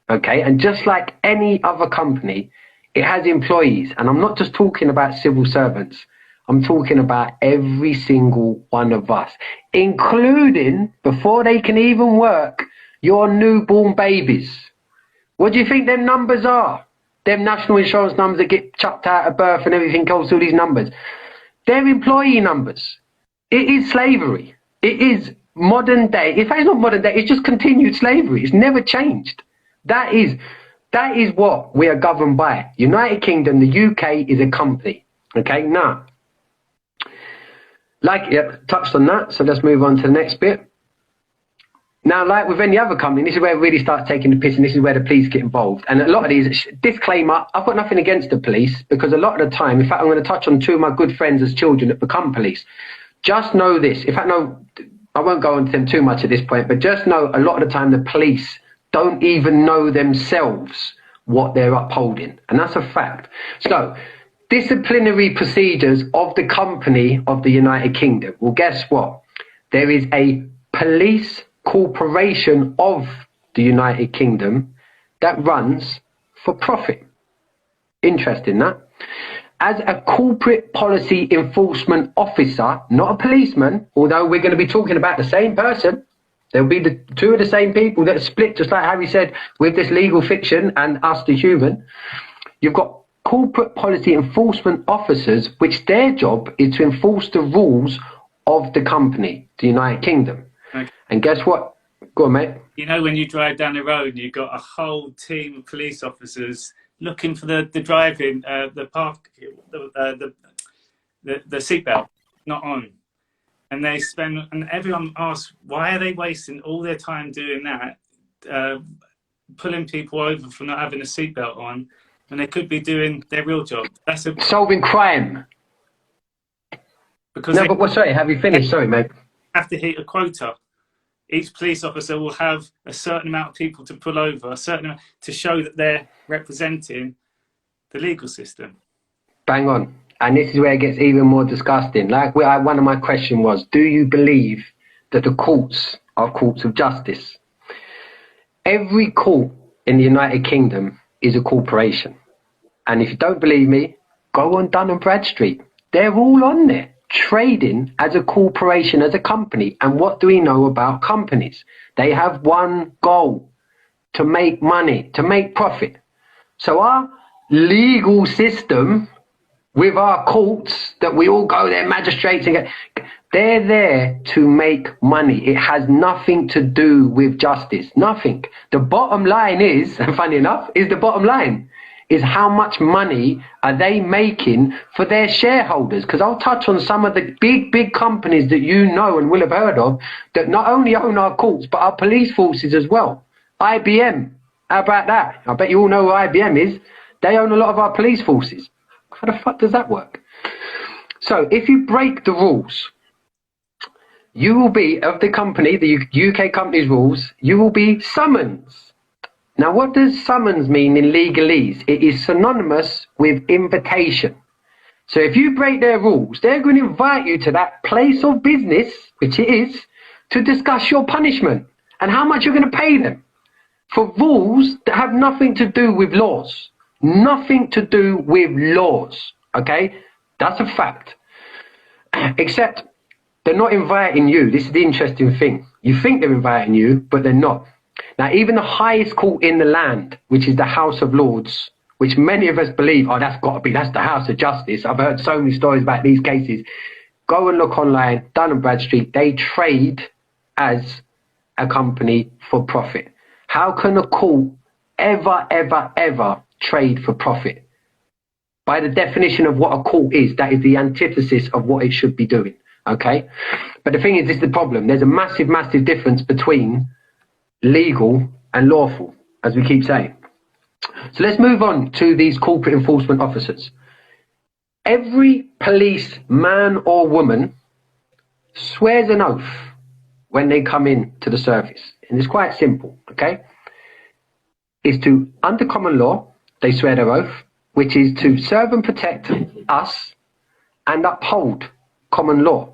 okay? And just like any other company, it has employees. And I'm not just talking about civil servants. I'm talking about every single one of us, including, before they can even work, your newborn babies. What do you think them numbers are? Them national insurance numbers that get chucked out at birth and everything else, all these numbers. They're employee numbers. It is slavery. It is modern day. In fact, it's not modern day. It's just continued slavery. It's never changed. That is what we are governed by. United Kingdom, the UK is a company. Okay, now, Touched on that. So let's move on to the next bit. Now, like with any other company, this is where it really starts taking the piss, and this is where the police get involved. And a lot of these, disclaimer, I've got nothing against the police, because a lot of the time, in fact, I'm going to touch on two of my good friends as children that become police. Just know this. In fact, no, I won't go into them too much at this point, but just know a lot of the time the police don't even know themselves what they're upholding. And that's a fact. So, disciplinary procedures of the company of the United Kingdom. Well, guess what? There is a police corporation of the United Kingdom that runs for profit. Interesting, that. As a corporate policy enforcement officer, not a policeman, although we're going to be talking about the same person. There'll be the two of the same people that are split, just like Harry said, with this legal fiction and us the human. You've got corporate policy enforcement officers, which their job is to enforce the rules of the company, the United Kingdom. Okay. And guess what? Go on, mate. You know, when you drive down the road, you've got a whole team of police officers looking for the driving, the seatbelt not on. And they spend, and everyone asks, why are they wasting all their time doing that, pulling people over for not having a seatbelt on, when they could be doing their real job? That's solving crime. Because sorry, have you finished? Sorry, mate. Have to hit a quota. Each police officer will have a certain amount of people to pull over, a certain amount, to show that they're representing the legal system. Bang on. And this is where it gets even more disgusting. Like one of my questions was, do you believe that the courts are courts of justice? Every court in the United Kingdom is a corporation. And if you don't believe me, go on Dun& Bradstreet. They're all on there, trading as a corporation, as a company. And what do we know about companies? They have one goal: to make money, to make profit. So our legal system, with our courts that we all go there, magistrates, and they're there to make money. It has nothing to do with justice. Nothing. The bottom line is, funny enough, is how much money are they making for their shareholders? Because I'll touch on some of the big companies that you know and will have heard of that not only own our courts, but our police forces as well. IBM, how about that? I bet you all know who IBM is. They own a lot of our police forces. How the fuck does that work? So if you break the rules, you will be, of the company, the UK company's rules, you will be summoned. Now, what does summons mean in legalese? It is synonymous with invitation. So if you break their rules, they're going to invite you to that place of business, which it is, to discuss your punishment and how much you're going to pay them for rules that have nothing to do with laws. Nothing to do with laws, okay? That's a fact. Except they're not inviting you. This is the interesting thing. You think they're inviting you, but they're not. Now, even the highest court in the land, which is the House of Lords, which many of us believe, oh, that's the House of Justice. I've heard so many stories about these cases. Go and look online, Dun & Bradstreet. They trade as a company for profit. How can a court ever trade for profit? By the definition of what a court is, that is the antithesis of what it should be doing, okay? But the thing is, this is the problem. There's a massive difference between legal and lawful, as we keep saying. So let's move on to these corporate enforcement officers. Every police man or woman swears an oath when they come in to the service. And it's quite simple, okay? It's to, under common law, they swear their oath, which is to serve and protect us and uphold common law.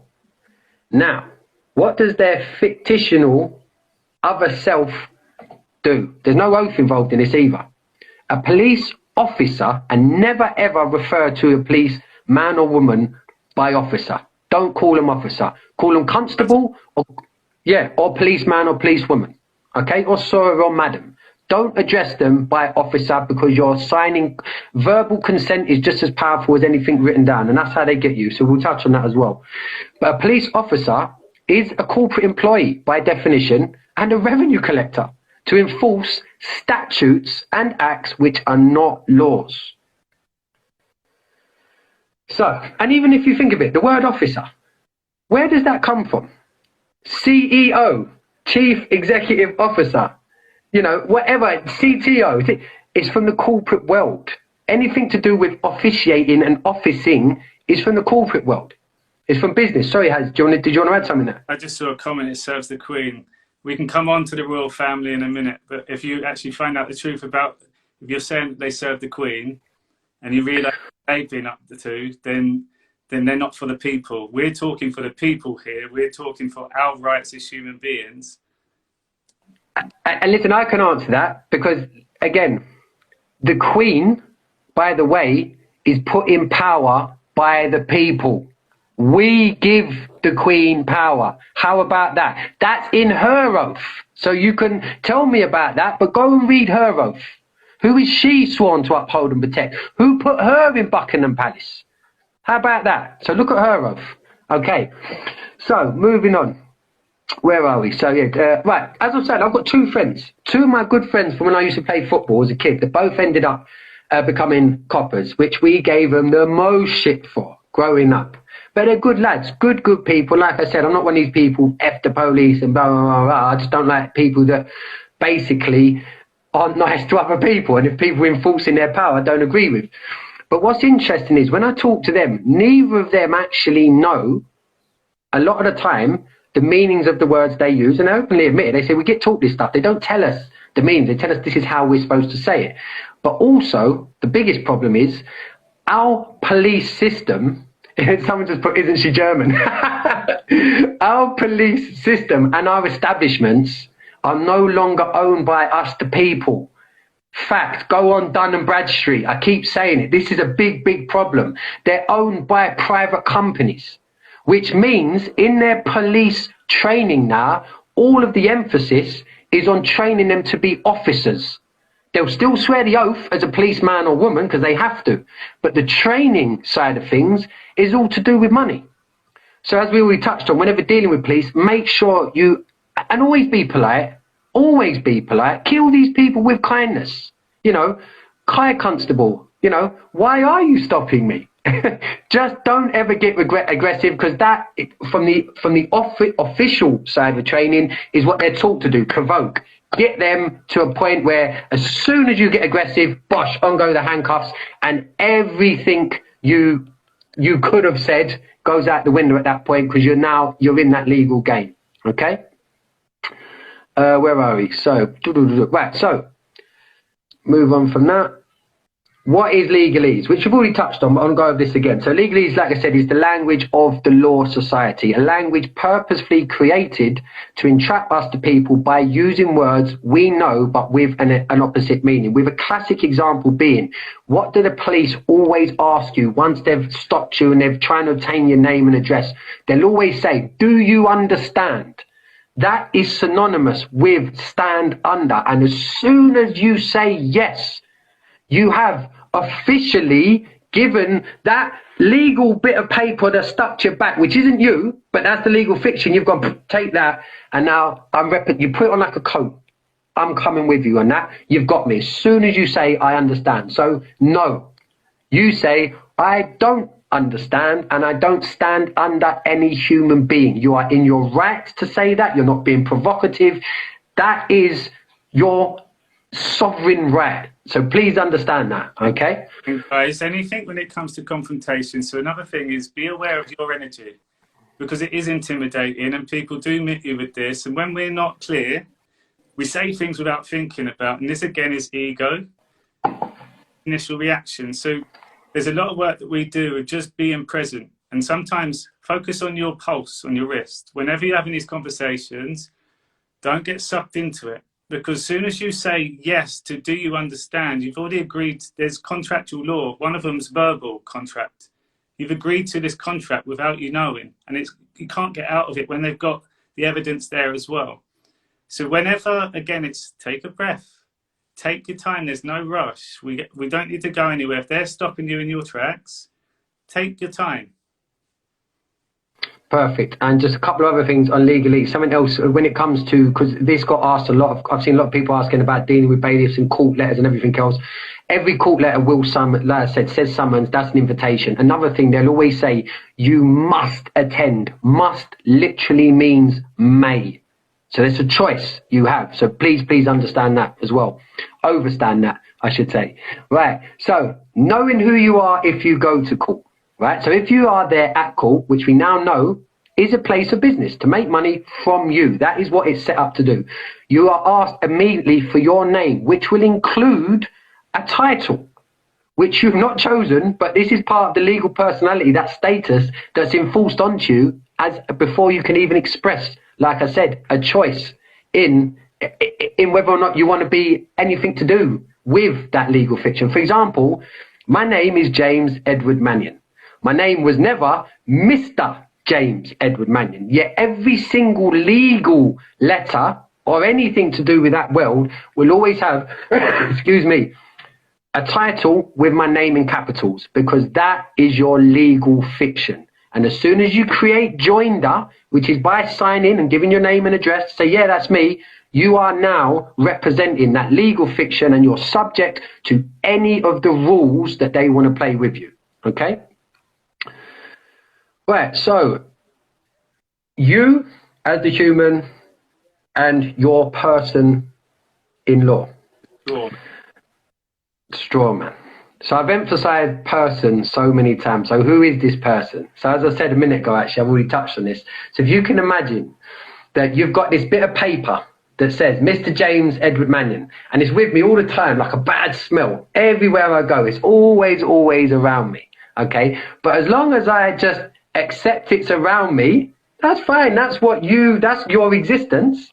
Now, what does their fictional other self do? There's no oath involved in this either. A police officer, and never ever refer to a police man or woman by officer. Don't call them officer. Call them constable or policeman or policewoman. Okay, or sir or madam. Don't address them by officer, because you're signing. Verbal consent is just as powerful as anything written down, and that's how they get you. So we'll touch on that as well. But a police officer is a corporate employee by definition and a revenue collector to enforce statutes and acts which are not laws. So, and even if you think of it, the word officer, Where does that come from? CEO, Chief Executive Officer, you know, whatever, CTO, it's from the corporate world. Anything to do with officiating and officing is from the corporate world. It's from business. Sorry, Haz, did you want to add something there? I just saw a comment, it serves the Queen. We can come on to the royal family in a minute, but if you actually find out the truth about, if you're saying they serve the Queen and you realise they've been up to, then they're not for the people. We're talking for the people here. We're talking for our rights as human beings. And listen, I can answer that because, again, the Queen, by the way, is put in power by the people. We give the Queen power. How about that? That's in her oath. So you can tell me about that, but go and read her oath. Who is she sworn to uphold and protect? Who put her in Buckingham Palace? How about that? So look at her oath. Okay. So moving on. Where are we? So yeah, right. As I said, I've got two friends. Two of my good friends from when I used to play football as a kid. They both ended up becoming coppers, which we gave them the most shit for growing up. But they're good lads, good people. Like I said, I'm not one of these people, F the police and blah, blah, blah, blah. I just don't like people that basically aren't nice to other people. And if people are enforcing their power, I don't agree with. But what's interesting is when I talk to them, neither of them actually know, a lot of the time, the meanings of the words they use. And they openly admit it. They say, we get taught this stuff. They don't tell us the meaning. They tell us this is how we're supposed to say it. But also, the biggest problem is our police system. Someone just put, isn't she German? Our police system and our establishments are no longer owned by us, the people. Fact, go on Dun and Bradstreet. I keep saying it. This is a big problem. They're owned by private companies, which means in their police training now, all of the emphasis is on training them to be officers. They'll still swear the oath as a policeman or woman because they have to. But the training side of things is all to do with money. So as we already touched on, whenever dealing with police, make sure you, and always be polite, kill these people with kindness. You know, Kai Constable, you know, why are you stopping me? Just don't ever get aggressive because that, from the official side of training, is what they're taught to do, provoke. Get them to a point where as soon as you get aggressive, bosh, on go the handcuffs, and everything you could have said goes out the window at that point because you're in that legal game. Okay? Where are we? So, right, so move on from that. What is legalese? Which we've already touched on, but I'll go over this again. So legalese, like I said, is the language of the law society, a language purposefully created to entrap us to people by using words we know but with an opposite meaning. With a classic example being, what do the police always ask you once they've stopped you and they're trying to obtain your name and address? They'll always say, do you understand? That is synonymous with stand under. And as soon as you say yes, you have officially given that legal bit of paper that stuck to your back, which isn't you, but that's the legal fiction. You've got to take that, and now you put it on like a coat. I'm coming with you on that. You've got me. As soon as you say, I understand. So, no. You say, I don't understand, and I don't stand under any human being. You are in your right to say that. You're not being provocative. That is your sovereign right. So please understand that, okay? Guys, anything when it comes to confrontation. So another thing is be aware of your energy because it is intimidating and people do meet you with this. And when we're not clear, we say things without thinking about, and this again is ego, initial reaction. So there's a lot of work that we do of just being present and sometimes focus on your pulse, on your wrist. Whenever you're having these conversations, don't get sucked into it. Because as soon as you say yes to do you understand, you've already agreed, there's contractual law. One of them's verbal contract. You've agreed to this contract without you knowing. And you can't get out of it when they've got the evidence there as well. So whenever, again, it's take a breath. Take your time. There's no rush. We don't need to go anywhere. If they're stopping you in your tracks, take your time. Perfect. And just a couple of other things on legally. Something else when it comes to, because this got asked a lot of, I've seen a lot of people asking about dealing with bailiffs and court letters and everything else. Every court letter will summon, like I said, says summons, that's an invitation. Another thing, they'll always say, you must attend. Must literally means may. So there's a choice you have. So please understand that as well. Overstand that, I should say. Right. So knowing who you are if you go to court. Right. So if you are there at court, which we now know is a place of business to make money from you. That is what it's set up to do. You are asked immediately for your name, which will include a title, which you've not chosen, but this is part of the legal personality, that status that's enforced onto you as before you can even express, like I said, a choice in whether or not you want to be anything to do with that legal fiction. For example, my name is James Edward Mannion. My name was never Mr. James Edward Mannion. Yet every single legal letter or anything to do with that world will always have, excuse me, a title with my name in capitals, because that is your legal fiction. And as soon as you create joinder, which is by signing and giving your name and address, say, yeah, that's me, you are now representing that legal fiction and you're subject to any of the rules that they want to play with you. Okay? Right, so you as the human and your person in law. Sure. Strawman. So I've emphasized person so many times. So who is this person? So as I said a minute ago, actually, I've already touched on this. So if you can imagine that you've got this bit of paper that says Mr. James Edward Mannion, and it's with me all the time like a bad smell. Everywhere I go, it's always around me. Okay? But as long as I just accept it's around me, that's fine. That's your existence.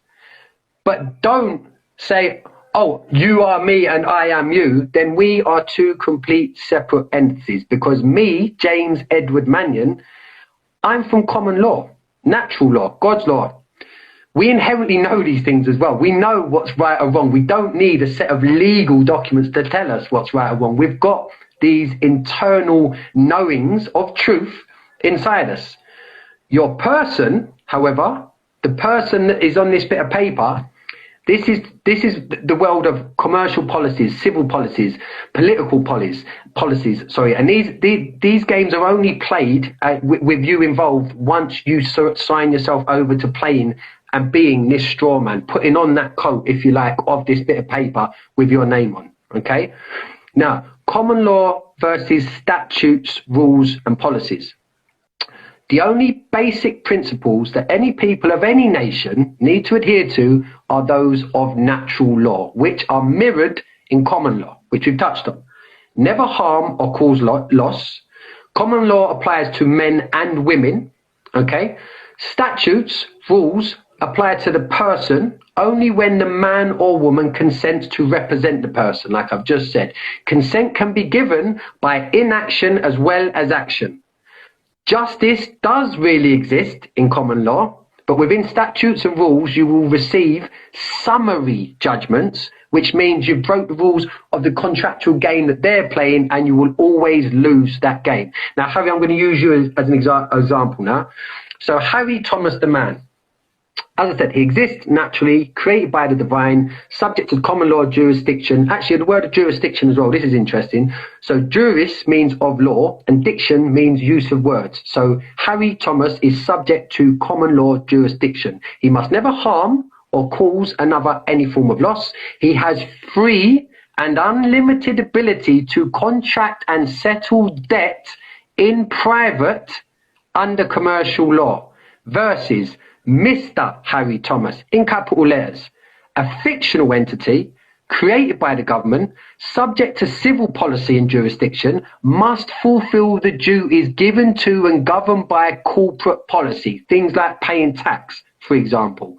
But don't say, oh, you are me and I am you, then we are two complete separate entities. Because me, James Edward Mannion, I'm from common law, natural law, God's law. We inherently know these things as well. We know what's right or wrong. We don't need a set of legal documents to tell us what's right or wrong. We've got these internal knowings of truth inside us. Your person, however, the person that is on this bit of paper, this is the world of commercial policies, civil policies, political policies. Sorry, and these games are only played with you involved once you sign yourself over to playing and being this straw man, putting on that coat, if you like, of this bit of paper with your name on. Okay. Now, common law versus statutes, rules, and policies. The only basic principles that any people of any nation need to adhere to are those of natural law, which are mirrored in common law, which we've touched on. Never harm or cause loss. Common law applies to men and women. Okay. Statutes, rules apply to the person only when the man or woman consents to represent the person, like I've just said. Consent can be given by inaction as well as action. Justice does really exist in common law, but within statutes and rules, you will receive summary judgments, which means you broke the rules of the contractual game that they're playing, and you will always lose that game. Now, Harry, I'm going to use you as an example now. So Harry Thomas the man, as I said, he exists naturally, created by the divine, subject to common law jurisdiction. Actually, the word of jurisdiction as well, this is interesting. So juris means of law, and diction means use of words. So Harry Thomas is subject to common law jurisdiction. He must never harm or cause another any form of loss. He has free and unlimited ability to contract and settle debt in private under commercial law, versus Mr. Harry Thomas, in capital letters, a fictional entity created by the government, subject to civil policy and jurisdiction, must fulfill the duties given to and governed by corporate policy, things like paying tax, for example,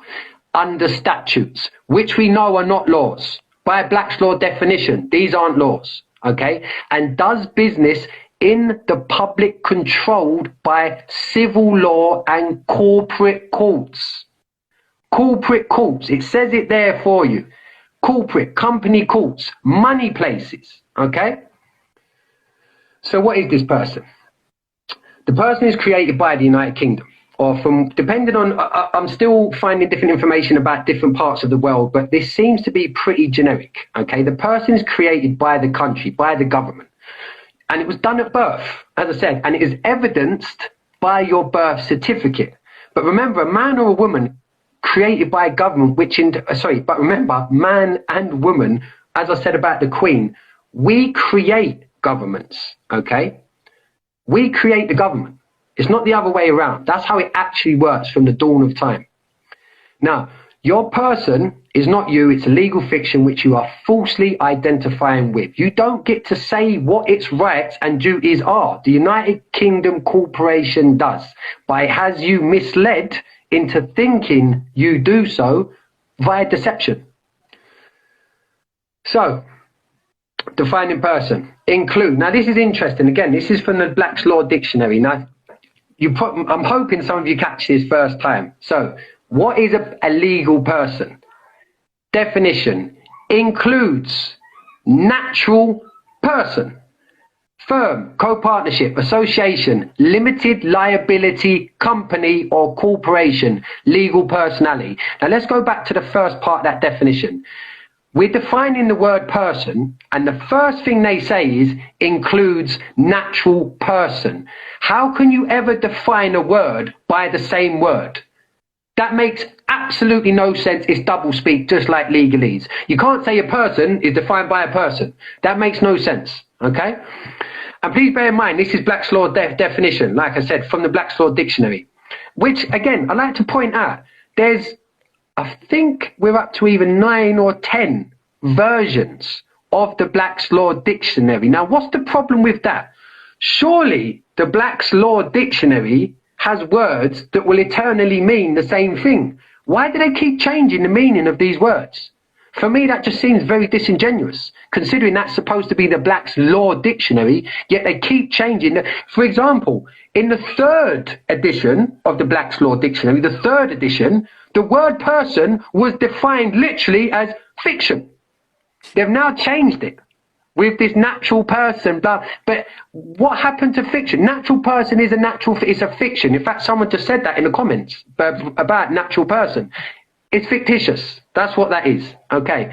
under statutes, which we know are not laws. By Black's Law definition, these aren't laws, okay? And does business in the public controlled by civil law and corporate courts. Corporate courts, it says it there for you. Corporate, company courts, money places, okay? So what is this person? The person is created by the United Kingdom, or from, depending on, I'm still finding different information about different parts of the world, but this seems to be pretty generic, okay? The person is created by the country, by the government, and it was done at birth, as I said, and it is evidenced by your birth certificate. But remember, a man or a woman created by a government, but remember, man and woman, as I said about the Queen, we create governments, okay? We create the government. It's not the other way around. That's how it actually works from the dawn of time. Now, your person is not you. It's a legal fiction which you are falsely identifying with. You don't get to say what its rights and duties are. The United Kingdom Corporation does, but it has you misled into thinking you do so via deception. So, defining person, include. Now, this is interesting. Again, this is from the Black's Law Dictionary. Now, I'm hoping some of you catch this first time. So, what is a legal person? Definition: includes natural person, firm, co-partnership, association, limited liability company or corporation, legal personality. Now, let's go back to the first part of that definition. We're defining the word person, and the first thing they say is includes natural person. How can you ever define a word by the same word? That makes absolutely no sense. It's doublespeak, just like legalese. You can't say a person is defined by a person. That makes no sense, okay? And please bear in mind, this is Black's Law definition, like I said, from the Black's Law Dictionary, which, again, I'd like to point out, I think we're up to even 9 or 10 versions of the Black's Law Dictionary. Now, what's the problem with that? Surely the Black's Law Dictionary has words that will eternally mean the same thing. Why do they keep changing the meaning of these words? For me, that just seems very disingenuous, considering that's supposed to be the Black's Law Dictionary, yet they keep changing. For example, in the 3rd edition of the Black's Law Dictionary, the 3rd edition, the word person was defined literally as fiction. They've now changed it with this natural person, but what happened to fiction? Natural person is a fiction. In fact, someone just said that in the comments about natural person. It's fictitious. That's what that is. Okay.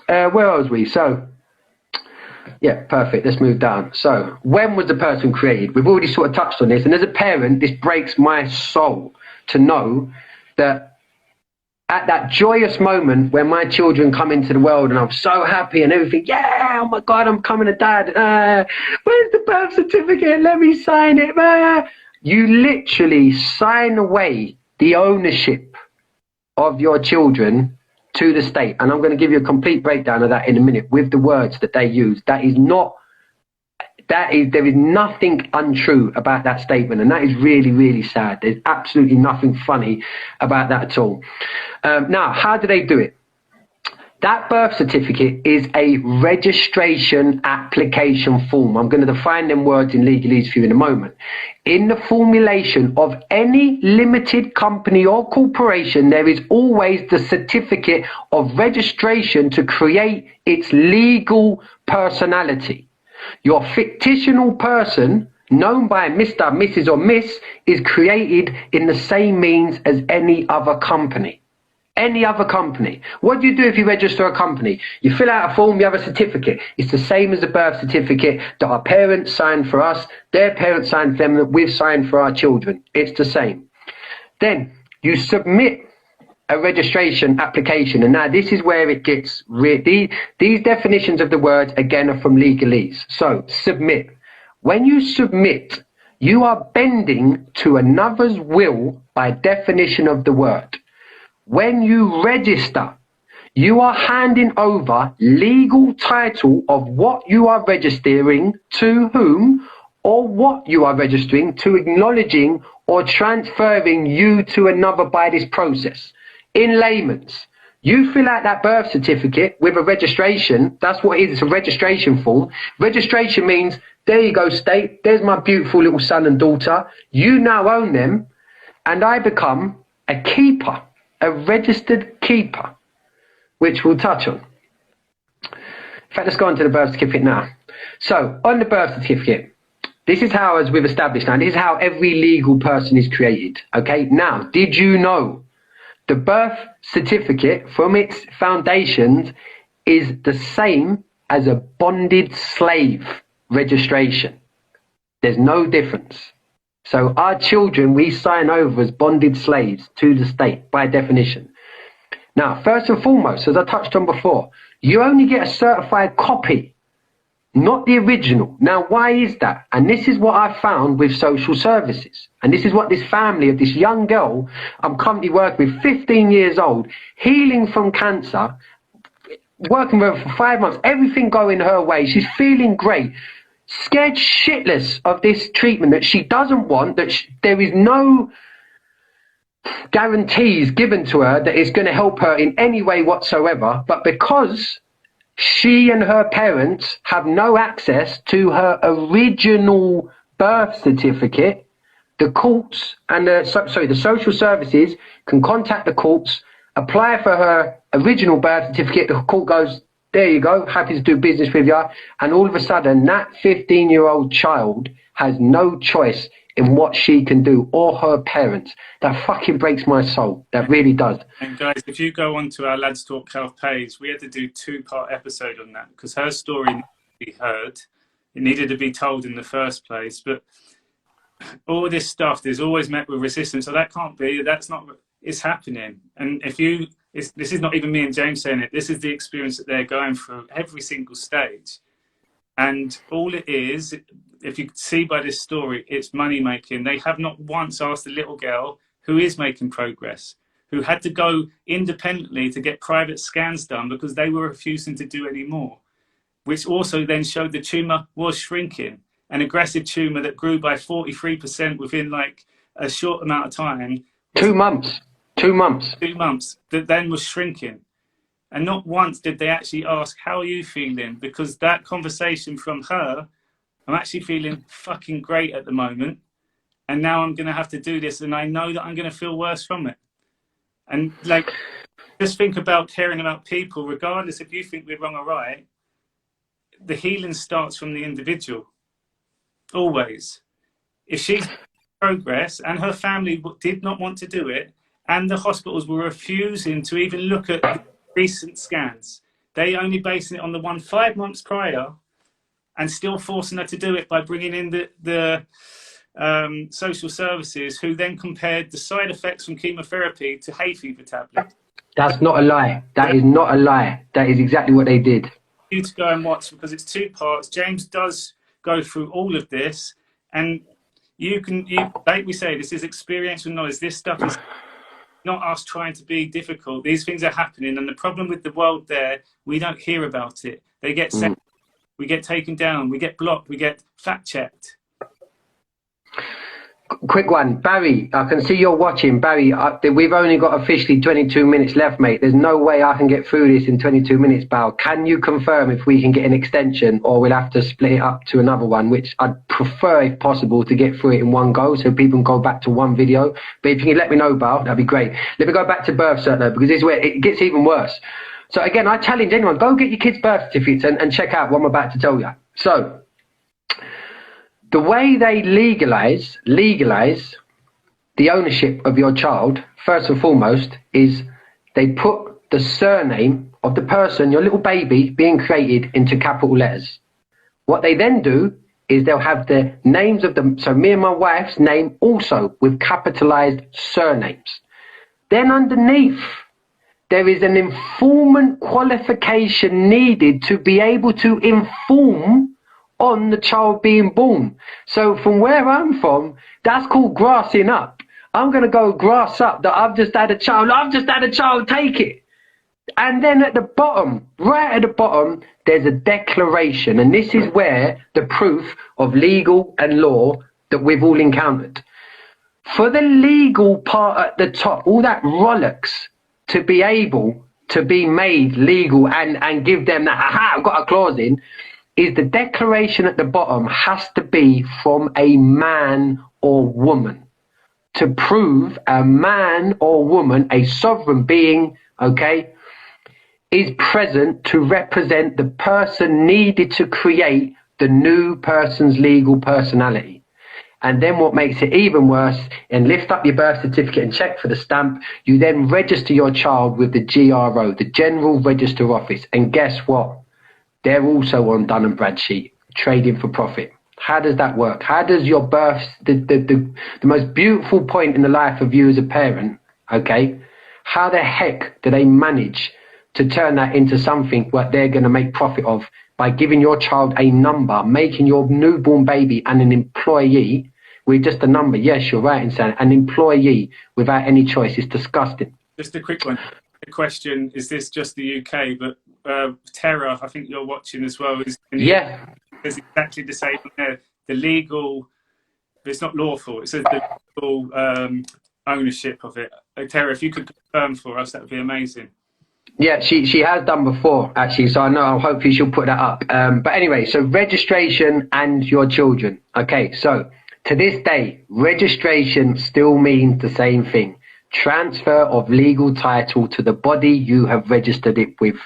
Where was we? So, yeah, perfect. Let's move down. So, when was the person created? We've already sort of touched on this. And as a parent, this breaks my soul to know that at that joyous moment when my children come into the world and I'm so happy and everything, yeah, oh my God, I'm coming to dad. Where's the birth certificate? Let me sign it. You literally sign away the ownership of your children to the state. And I'm going to give you a complete breakdown of that in a minute with the words that they use. There is nothing untrue about that statement, and that is really, really sad. There's absolutely nothing funny about that at all. Now, how do they do it? That birth certificate is a registration application form. I'm going to define them words in legalese for you in a moment. In the formulation of any limited company or corporation, there is always the certificate of registration to create its legal personality. Your fictional person, known by Mr., Mrs. or Miss, is created in the same means as any other company. Any other company. What do you do if you register a company? You fill out a form, you have a certificate. It's the same as a birth certificate that our parents signed for us, their parents signed for them, that we've signed for our children. It's the same. Then you submit a registration application, and now this is where it gets these definitions of the words again are from legalese. So submit. When you submit, you are bending to another's will by definition of the word. When you register, you are handing over legal title of what you are registering to whom, or what you are registering to, acknowledging or transferring you to another by this process. In layman's, you fill out that birth certificate with a registration. That's what it is. It's a registration form. Registration means, there you go, state. There's my beautiful little son and daughter. You now own them, and I become a keeper, a registered keeper, which we'll touch on. In fact, let's go on to the birth certificate now. So, on the birth certificate, This is how, as we've established now, this is how every legal person is created. Okay. Now, did you know the birth certificate from its foundations is the same as a bonded slave registration? There's no difference. So our children, we sign over as bonded slaves to the state by definition. Now, first and foremost, as I touched on before, you only get a certified copy, not the original. Now, why is that? And this is what I found with social services. And this is what this family of this young girl I'm currently working with, 15 years old, healing from cancer, working with her for 5 months, everything going her way. She's feeling great. Scared shitless of this treatment that she doesn't want, that there is no guarantees given to her that it's going to help her in any way whatsoever. But because she and her parents have no access to her original birth certificate, the courts and the social services can contact the courts, apply for her original birth certificate. The court goes, there you go, happy to do business with you. And all of a sudden, that 15-year-old child has no choice in what she can do, or her parents. That fucking breaks my soul. That really does. And guys, if you go onto our Lads Talk Health page, we had to do a 2-part episode on that because her story needed to be heard. It needed to be told in the first place. But all this stuff, there's always met with resistance. So that can't be, that's not, it's happening. And if you, this is not even me and James saying it, this is the experience that they're going through every single stage. And all it is, if you see by this story, it's money making. They have not once asked the little girl who is making progress, who had to go independently to get private scans done because they were refusing to do any more, which also then showed the tumour was shrinking. An aggressive tumour that grew by 43% within like a short amount of time. 2 months. 2 months. 2 months, that then was shrinking. And not once did they actually ask, how are you feeling? Because that conversation from her, I'm actually feeling fucking great at the moment. And now I'm going to have to do this. And I know that I'm going to feel worse from it. And like, just think about caring about people, regardless if you think we're wrong or right. The healing starts from the individual. Always. If she's progress and her family did not want to do it, and the hospitals were refusing to even look at the recent scans, they only basing it on the one 5 months prior, and still forcing her to do it by bringing in the social services, who then compared the side effects from chemotherapy to hay fever tablets. That's not a lie. That is not a lie. That is exactly what they did. You to go and watch, because it's 2 parts. James does go through all of this, and you like we say, this is experiential knowledge. This stuff is not us trying to be difficult. These things are happening, and the problem with the world there, we don't hear about it. They get sent, we get taken down, we get blocked, we get fact checked. Quick one, Barry, I can see you're watching. Barry, we've only got officially 22 minutes left, mate. There's no way I can get through this in 22 minutes, Bal. Can you confirm if we can get an extension, or we'll have to split it up to another one, which I'd prefer, if possible, to get through it in one go so people can go back to one video. But if you can let me know, Bal, that'd be great. Let me go back to birth cert though, because this is where it gets even worse. So again, I challenge anyone, go get your kids' birth certificates and check out what I'm about to tell you. So, the way they legalize the ownership of your child, first and foremost, is they put the surname of the person, your little baby, being created into capital letters. What they then do is they'll have the names of them, so me and my wife's name also with capitalized surnames. Then underneath, there is an informant qualification needed to be able to inform on the child being born. So from where I'm from, that's called grassing up. I'm going to go grass up that I've just had a child, take it. And then at the bottom, right at the bottom, there's a declaration. And this is where the proof of legal and law that we've all encountered. For the legal part at the top, all that rollocks to be able to be made legal and give them that, aha, I've got a clause in, is the declaration at the bottom has to be from a man or woman, to prove a man or woman, a sovereign being, okay, is present to represent the person needed to create the the new person's legal personality. And then what makes it even worse, and lift up your birth certificate and check for the stamp, you then register your child with the GRO, the General Register Office. And guess what? They're also on Dun & Bradstreet, trading for profit. How does that work? How does your birth, the most beautiful point in the life of you as a parent, okay, how the heck do they manage to turn that into something what they're going to make profit of by giving your child a number, making your newborn baby and an employee with just a number? Yes, you're right in saying an employee without any choice. It's disgusting. Just a quick one. The question, is this just the UK? But Terra, I think you're watching as well. Yeah. There's exactly the same there. The legal, it's not lawful. It says the legal ownership of it. Terra, if you could confirm for us, that would be amazing. Yeah, she has done before, actually, so I know, hopefully she'll put that up. But anyway, so registration and your children. Okay, so to this day, registration still means the same thing. Transfer of legal title to the body you have registered it with.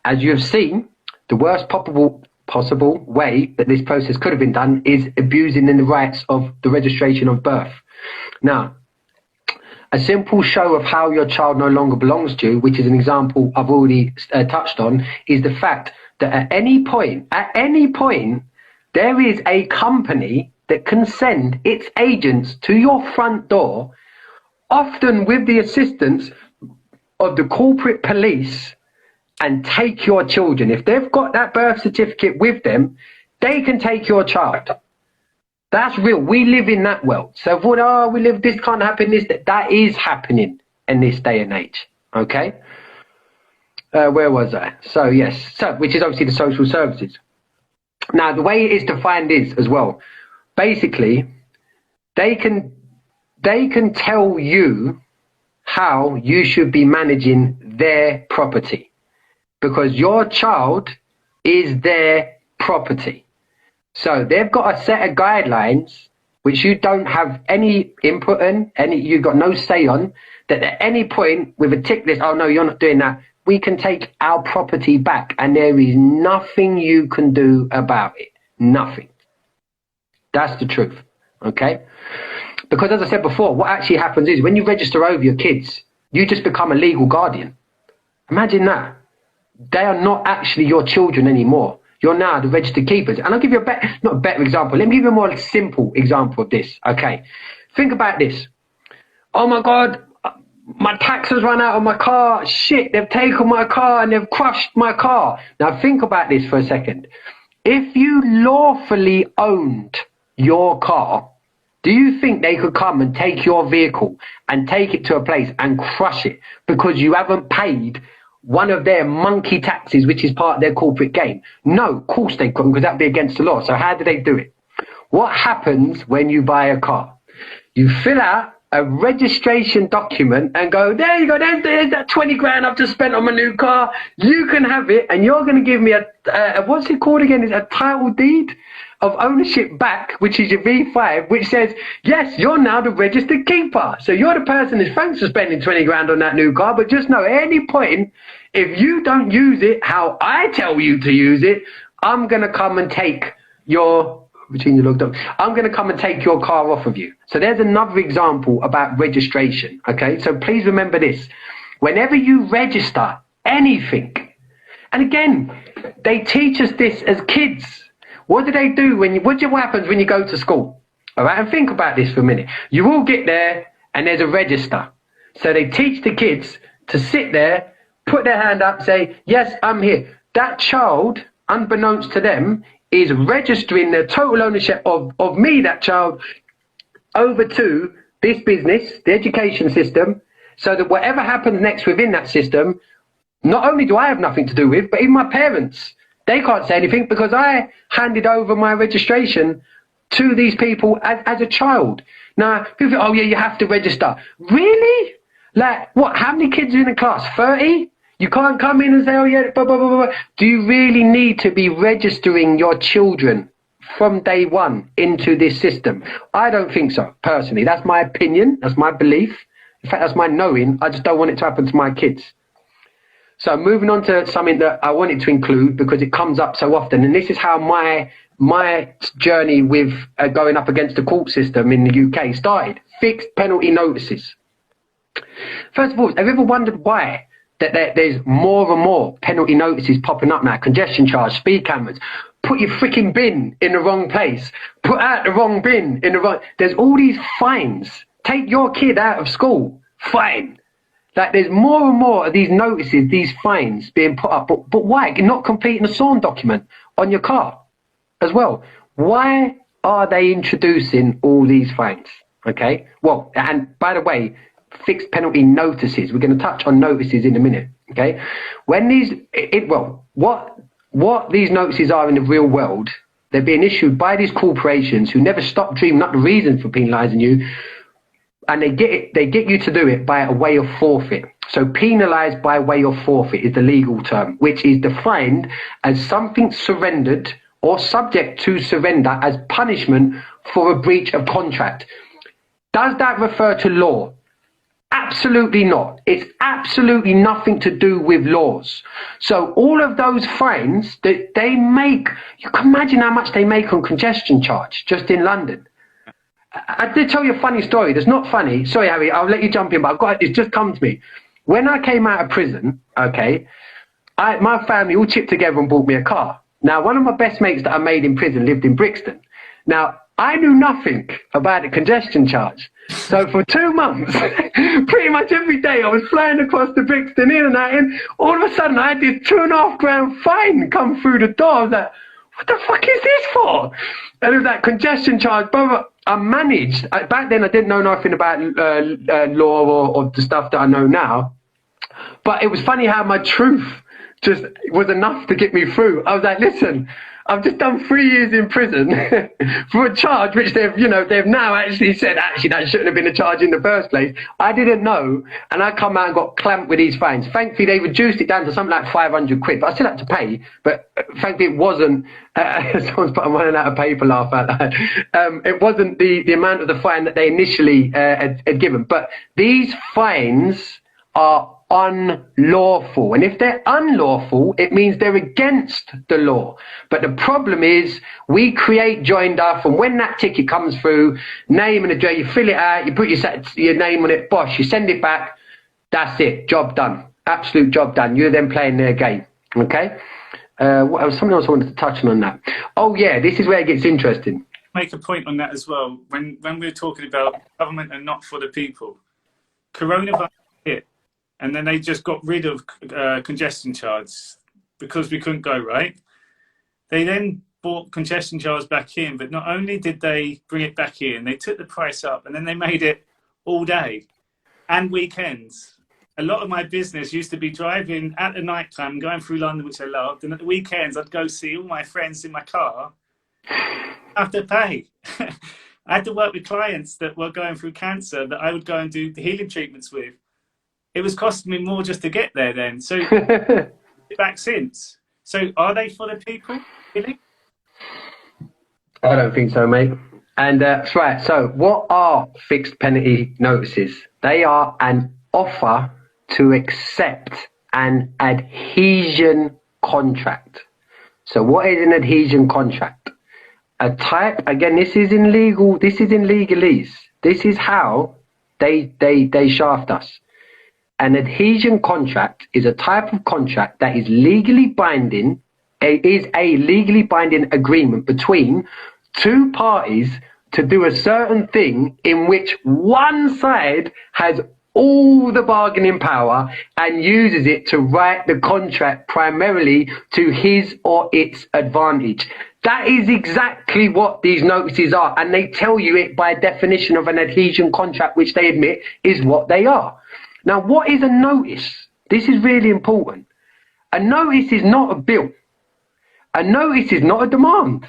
As you have seen, the worst possible way that this process could have been done is abusing the rights of the registration of birth. Now, a simple show of how your child no longer belongs to you, which is an example I've already touched on, is the fact that at any point, there is a company that can send its agents to your front door, often with the assistance of the corporate police, and take your children. If they've got that birth certificate with them, they can take your child. That's real. We live in that world. So we live, this can't happen, that is happening in this day and age. Okay? Where was I? So yes, so which is obviously the social services. Now the way it is defined is as well, basically, they can tell you how you should be managing their property, because your child is their property. So they've got a set of guidelines which you don't have any input in, you've got no say on, that at any point with a tick list, oh no, you're not doing that, we can take our property back and there is nothing you can do about it. Nothing. That's the truth. Okay? Because as I said before, what actually happens is when you register over your kids, you just become a legal guardian. Imagine that. They are not actually your children anymore. You're now the registered keepers. And I'll give you not a better example. Let me give you a more simple example of this. Okay. Think about this. Oh my God, my tax has run out on my car. Shit, they've taken my car and they've crushed my car. Now think about this for a second. If you lawfully owned your car, do you think they could come and take your vehicle and take it to a place and crush it because you haven't paid one of their monkey taxes, which is part of their corporate game? No, of course they couldn't, because that'd be against the law. So how do they do it? What happens when you buy a car? You fill out a registration document and go, there you go, there's that 20 grand I've just spent on my new car. You can have it, and you're going to give me a what's it called again? Is a title deed of ownership back, which is your V5, which says, yes, you're now the registered keeper. So you're the person who's thanks for spending 20 grand on that new car, but just know at any point, if you don't use it how I tell you to use it, I'm going to come and take your, I'm going to come and take your car off of you. So there's another example about registration, okay? So please remember this. Whenever you register anything, and again, they teach us this as kids. What do they do what happens when you go to school? All right, and think about this for a minute. You all get there and there's a register. So they teach the kids to sit there, put their hand up, say, yes, I'm here. That child, unbeknownst to them, is registering their total ownership of me, that child, over to this business, the education system, so that whatever happens next within that system, not only do I have nothing to do with, but even my parents, they can't say anything because I handed over my registration to these people as a child. Now, people think, oh yeah, you have to register. Really? Like, what, how many kids are in a class? 30? You can't come in and say, oh yeah, blah, blah, blah, blah. Do you really need to be registering your children from day one into this system? I don't think so, personally. That's my opinion. That's my belief. In fact, that's my knowing. I just don't want it to happen to my kids. So moving on to something that I wanted to include because it comes up so often, and this is how my journey with going up against the court system in the UK started. Fixed penalty notices. First of all, have you ever wondered why there's more and more penalty notices popping up now? Congestion charge, speed cameras, put your freaking bin in the wrong place, put out the wrong bin in the wrong... There's all these fines. Take your kid out of school, fine. Like, there's more and more of these notices, these fines being put up. But why? You're not completing a SORN document on your car as well. Why are they introducing all these fines? Okay. Well, and by the way, fixed penalty notices. We're going to touch on notices in a minute. Okay. When these, what these notices are in the real world, they're being issued by these corporations who never stop dreaming up the reason for penalising you. And they get you to do it by a way of forfeit. So penalised by way of forfeit is the legal term, which is defined as something surrendered or subject to surrender as punishment for a breach of contract. Does that refer to law? Absolutely not. It's absolutely nothing to do with laws. So all of those fines that they make, you can imagine how much they make on congestion charge just in London. I did tell you a funny story. That's not funny. Sorry, Harry, I'll let you jump in, but it's just come to me. When I came out of prison, okay, my family all chipped together and bought me a car. Now, one of my best mates that I made in prison lived in Brixton. Now, I knew nothing about the congestion charge. So for 2 months, pretty much every day I was flying across the Brixton in and out, and all of a sudden I had this £2,500 fine come through the door. I was like, what the fuck is this for? And it was that congestion charge, brother. I managed, back then I didn't know nothing about law or the stuff that I know now, but it was funny how my truth just was enough to get me through. I was like, listen, I've just done 3 years in prison for a charge which they've now actually said, actually, that shouldn't have been a charge in the first place. I didn't know, and I come out and got clamped with these fines. Thankfully, they reduced it down to something like 500 quid, but I still had to pay. But thankfully, it wasn't, someone's put, I'm running out of paper, laugh at that. It wasn't the amount of the fine that they initially had given. But these fines are unlawful, and if they're unlawful, it means they're against the law. But the problem is we create joinder from when that ticket comes through, name and address, you fill it out, you put your name on it, bosh, you send it back, that's it, job done, absolute job done. You're then playing their game. Okay, what else? Something else I wanted to touch on that. Oh yeah, this is where it gets interesting. Make a point on that as well. When we were talking about government and not for the people, coronavirus hit, and then they just got rid of congestion charge because we couldn't go, right? They then brought congestion charge back in, but not only did they bring it back in, they took the price up, and then they made it all day and weekends. A lot of my business used to be driving at the night time, going through London, which I loved, and at the weekends I'd go see all my friends in my car. I have to pay. I had to work with clients that were going through cancer that I would go and do the healing treatments with. It was costing me more just to get there then. So back since. So are they for the people, really? I don't think so, mate. And that's right. So what are fixed penalty notices? They are an offer to accept an adhesion contract. So what is an adhesion contract? A type, again, this is in legalese. This is how they shaft us. An adhesion contract is a type of contract that is legally binding. It is a legally binding agreement between two parties to do a certain thing in which one side has all the bargaining power and uses it to write the contract primarily to his or its advantage. That is exactly what these notices are, and they tell you it by definition of an adhesion contract, which they admit is what they are. Now, what is a notice? This is really important. A notice is not a bill. A notice is not a demand.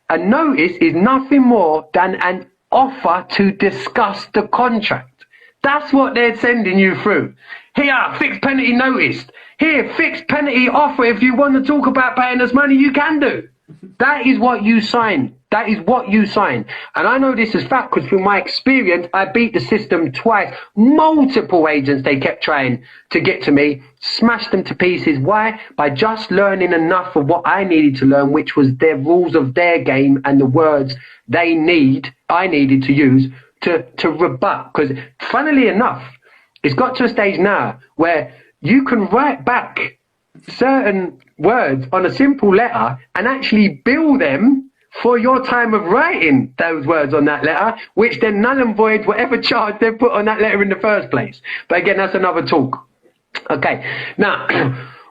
A notice is nothing more than an offer to discuss the contract. That's what they're sending you through. Here, fixed penalty notice. Here, fixed penalty offer. If you want to talk about paying us money, you can do. That is what you sign. That is what you sign. And I know this is fact because through my experience, I beat the system twice. Multiple agents, they kept trying to get to me, smashed them to pieces. Why? By just learning enough of what I needed to learn, which was their rules of their game and the words I needed to use to rebut. Because funnily enough, it's got to a stage now where you can write back certain words on a simple letter and actually bill them for your time of writing those words on that letter, which then null and void whatever charge they put on that letter in the first place. But again, that's another talk. Okay, now,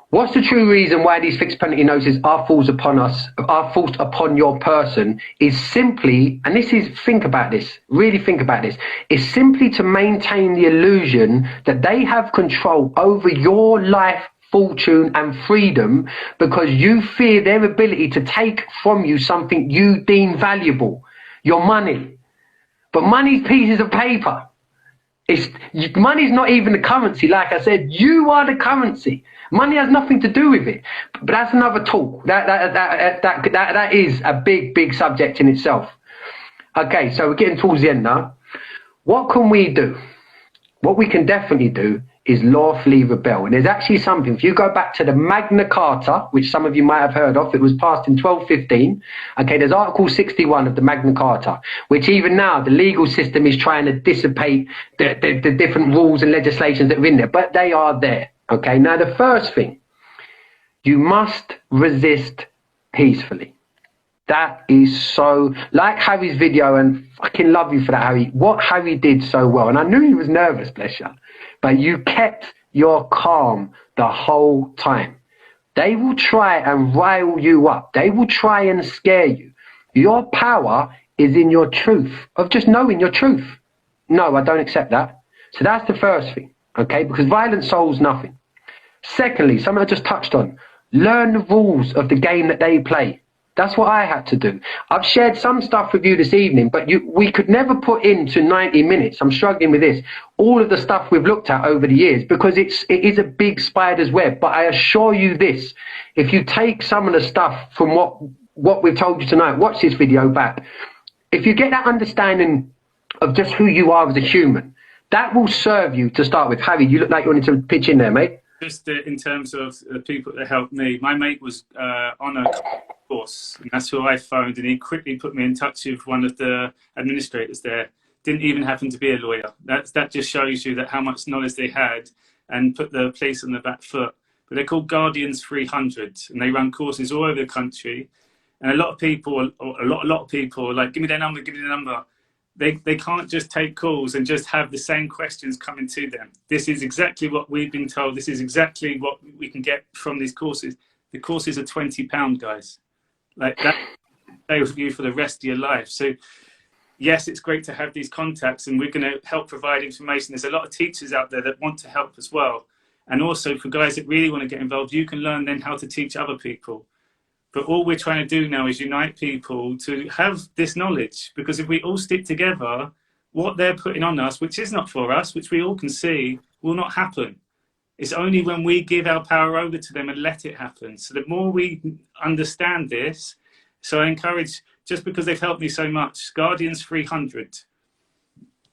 what's the true reason why these fixed penalty notices are forced upon your person is simply, and this is, think about this, really think about this, is simply to maintain the illusion that they have control over your life, fortune and freedom because you fear their ability to take from you something you deem valuable, your money. But money's pieces of paper. Money's not even the currency. Like I said, you are the currency. Money has nothing to do with it. But that's another talk. That is a big subject in itself. Okay, so we're getting towards the end now. What can we do? What we can definitely do is lawfully rebel. And there's actually something, if you go back to the Magna Carta, which some of you might have heard of, it was passed in 1215. Okay, there's Article 61 of the Magna Carta, which even now the legal system is trying to dissipate the different rules and legislations that are in there, but they are there. Okay, now the first thing, you must resist peacefully. That is so, like Harry's video, and fucking love you for that, Harry. What Harry did so well, and I knew he was nervous, bless you, but you kept your calm the whole time. They will try and rile you up. They will try and scare you. Your power is in your truth, of just knowing your truth. No, I don't accept that. So that's the first thing, okay? Because violence solves nothing. Secondly, something I just touched on, learn the rules of the game that they play. That's what I had to do. I've shared some stuff with you this evening, but we could never put into 90 minutes. I'm struggling with this. All of the stuff we've looked at over the years, because it is a big spider's web. But I assure you this, if you take some of the stuff from what we've told you tonight, watch this video back. If you get that understanding of just who you are as a human, that will serve you to start with. Harry, you look like you wanted to pitch in there, mate. Just in terms of the people that helped me, my mate was on a course, and that's who I phoned, and he quickly put me in touch with one of the administrators there. Didn't even happen to be a lawyer. That just shows you that how much knowledge they had and put the police on the back foot. But they're called Guardians 300, and they run courses all over the country. And a lot of people, a lot of people are like, give me their number, give me their number. They can't just take calls and just have the same questions coming to them. This is exactly what we've been told. This is exactly what we can get from these courses. The courses are £20, guys. Like that stay with you for the rest of your life. So yes, it's great to have these contacts, and we're going to help provide information. There's a lot of teachers out there that want to help as well. And also for guys that really want to get involved, you can learn then how to teach other people. But all we're trying to do now is unite people to have this knowledge, because if we all stick together, what they're putting on us, which is not for us, which we all can see, will not happen. It's only when we give our power over to them and let it happen. So the more we understand this, so I encourage, just because they've helped me so much, Guardians 300.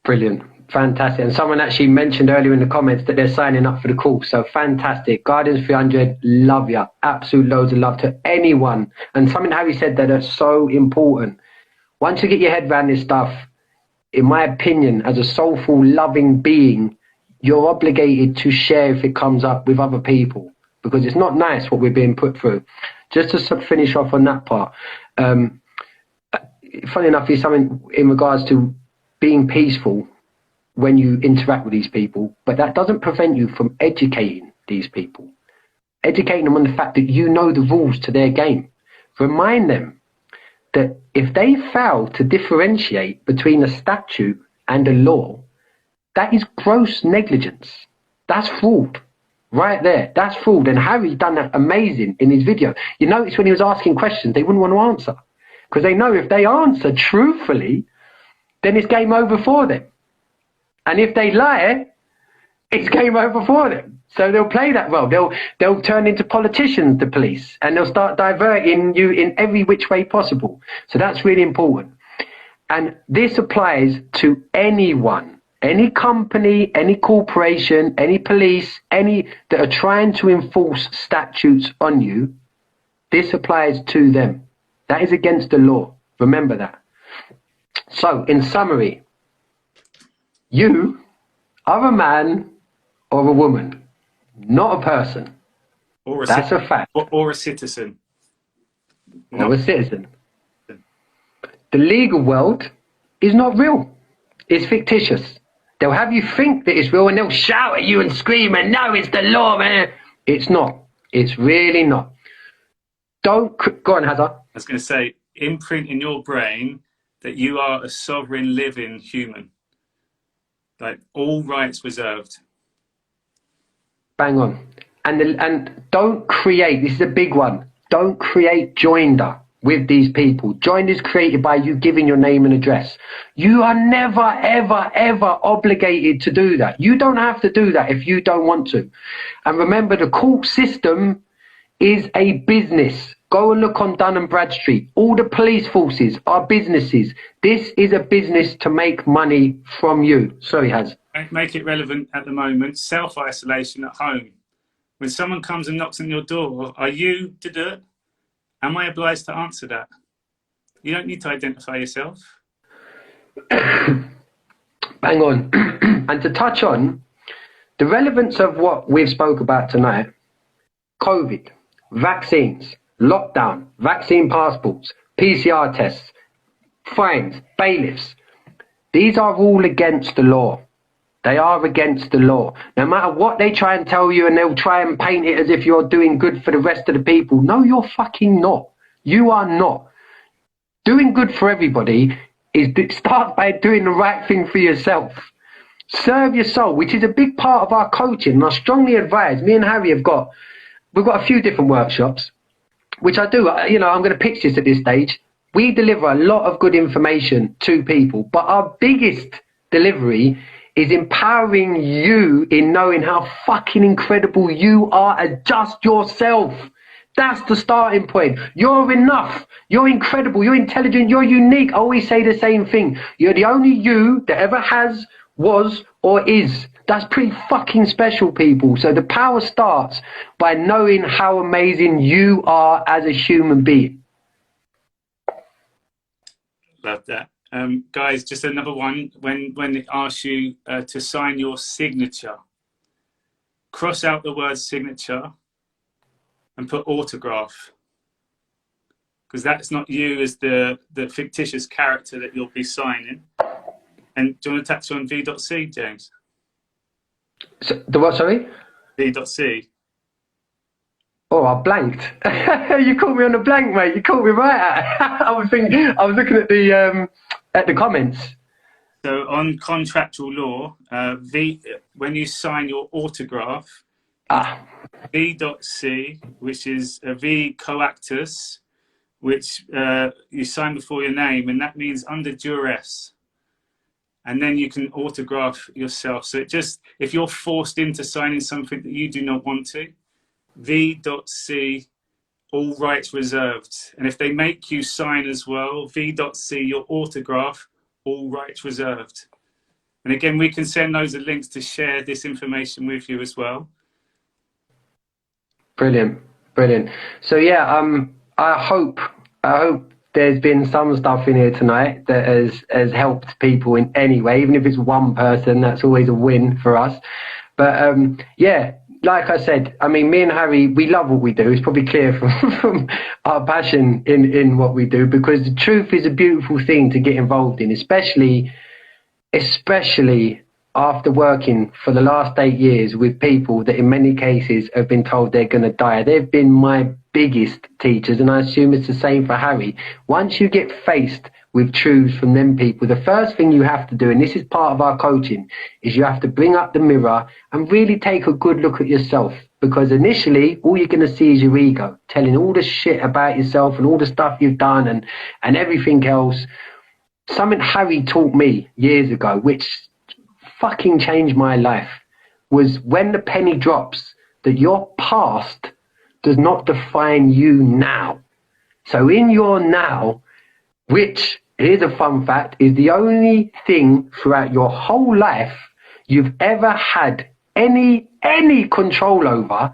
Brilliant. Fantastic. And someone actually mentioned earlier in the comments that they're signing up for the course. So fantastic. Guardians 300, love ya. Absolute loads of love to anyone. And something Harry said that are so important. Once you get your head around this stuff, in my opinion, as a soulful, loving being, you're obligated to share if it comes up with other people, because it's not nice what we're being put through. Just to finish off on that part, funny enough, is something in regards to being peaceful when you interact with these people, but that doesn't prevent you from educating these people, educating them on the fact that you know the rules to their game. Remind them that if they fail to differentiate between a statute and a law, that is gross negligence. That's fraud right there. That's fraud. And Harry done that amazing in his video. You notice when he was asking questions, they wouldn't want to answer, because they know if they answer truthfully, then it's game over for them. And if they lie, it's game over for them. So they'll play that role. They'll turn into politicians, the police, and they'll start diverting you in every which way possible. So that's really important. And this applies to anyone, any company, any corporation, any police, any that are trying to enforce statutes on you. This applies to them. That is against the law. Remember that. So, in summary, you are a man or a woman, not a person. That's a fact. Or a citizen. Or a citizen. The legal world is not real. It's fictitious. They'll have you think that it's real and they'll shout at you and scream and no, it's the law, man. It's not. It's really not. Go on, Hazard. I was going to say, imprint in your brain that you are a sovereign living human. Like all rights reserved. Bang on. And don't create, this is a big one, don't create joinder with these people. Joinder is created by you giving your name and address. You are never, ever, ever obligated to do that. You don't have to do that if you don't want to. And remember, the court system is a business. Go and look on Dun & Bradstreet. All the police forces are businesses. This is a business to make money from you. Sorry, Haz. Make it relevant at the moment. Self-isolation at home. When someone comes and knocks on your door, are you, am I obliged to answer that? You don't need to identify yourself. Bang on. And to touch on the relevance of what we've spoke about tonight, COVID, vaccines, lockdown, vaccine passports, PCR tests, fines, bailiffs. These are all against the law. They are against the law. No matter what they try and tell you, and they'll try and paint it as if you're doing good for the rest of the people. No, you're fucking not. You are not. Doing good for everybody is start by doing the right thing for yourself. Serve your soul, which is a big part of our coaching. And I strongly advise, me and Harry we've got a few different workshops, which I do, I'm going to pitch this at this stage. We deliver a lot of good information to people, but our biggest delivery is empowering you in knowing how fucking incredible you are as just yourself. That's the starting point. You're enough. You're incredible. You're intelligent. You're unique. I always say the same thing. You're the only you that ever has, was, or is. That's pretty fucking special, people. So the power starts by knowing how amazing you are as a human being. Love that. Guys, just another one. When it asks you to sign your signature, cross out the word signature and put autograph, because that's not you as the fictitious character that you'll be signing. And do you want to touch on V.C, James? So, the what, sorry? V.C. Oh, I blanked. You caught me on the blank, mate. You caught me right at. I was looking at the comments. So on contractual law, when you sign your autograph, V.C, which is a V coactus, which you sign before your name, and that means under duress. And then you can autograph yourself. So if you're forced into signing something that you do not want to, V.C, all rights reserved. And if they make you sign as well, V.C, your autograph, all rights reserved. And again, we can send those links to share this information with you as well. Brilliant. So yeah, I hope there's been some stuff in here tonight that has helped people in any way, even if it's one person. That's always a win for us. But yeah, like I said, I mean, me and Harry, we love what we do. It's probably clear from our passion in what we do, because the truth is a beautiful thing to get involved in, especially after working for the last 8 years with people that in many cases have been told they're going to die. They've been my biggest teachers, and I assume it's the same for Harry. Once you get faced with truths from them people, the first thing you have to do, and this is part of our coaching, is you have to bring up the mirror and really take a good look at yourself. Because initially, all you're going to see is your ego, telling all the shit about yourself and all the stuff you've done and everything else. Something Harry taught me years ago, which fucking changed my life, was when the penny drops that your past does not define you now. So in your now, which, here's a fun fact, is the only thing throughout your whole life you've ever had any control over,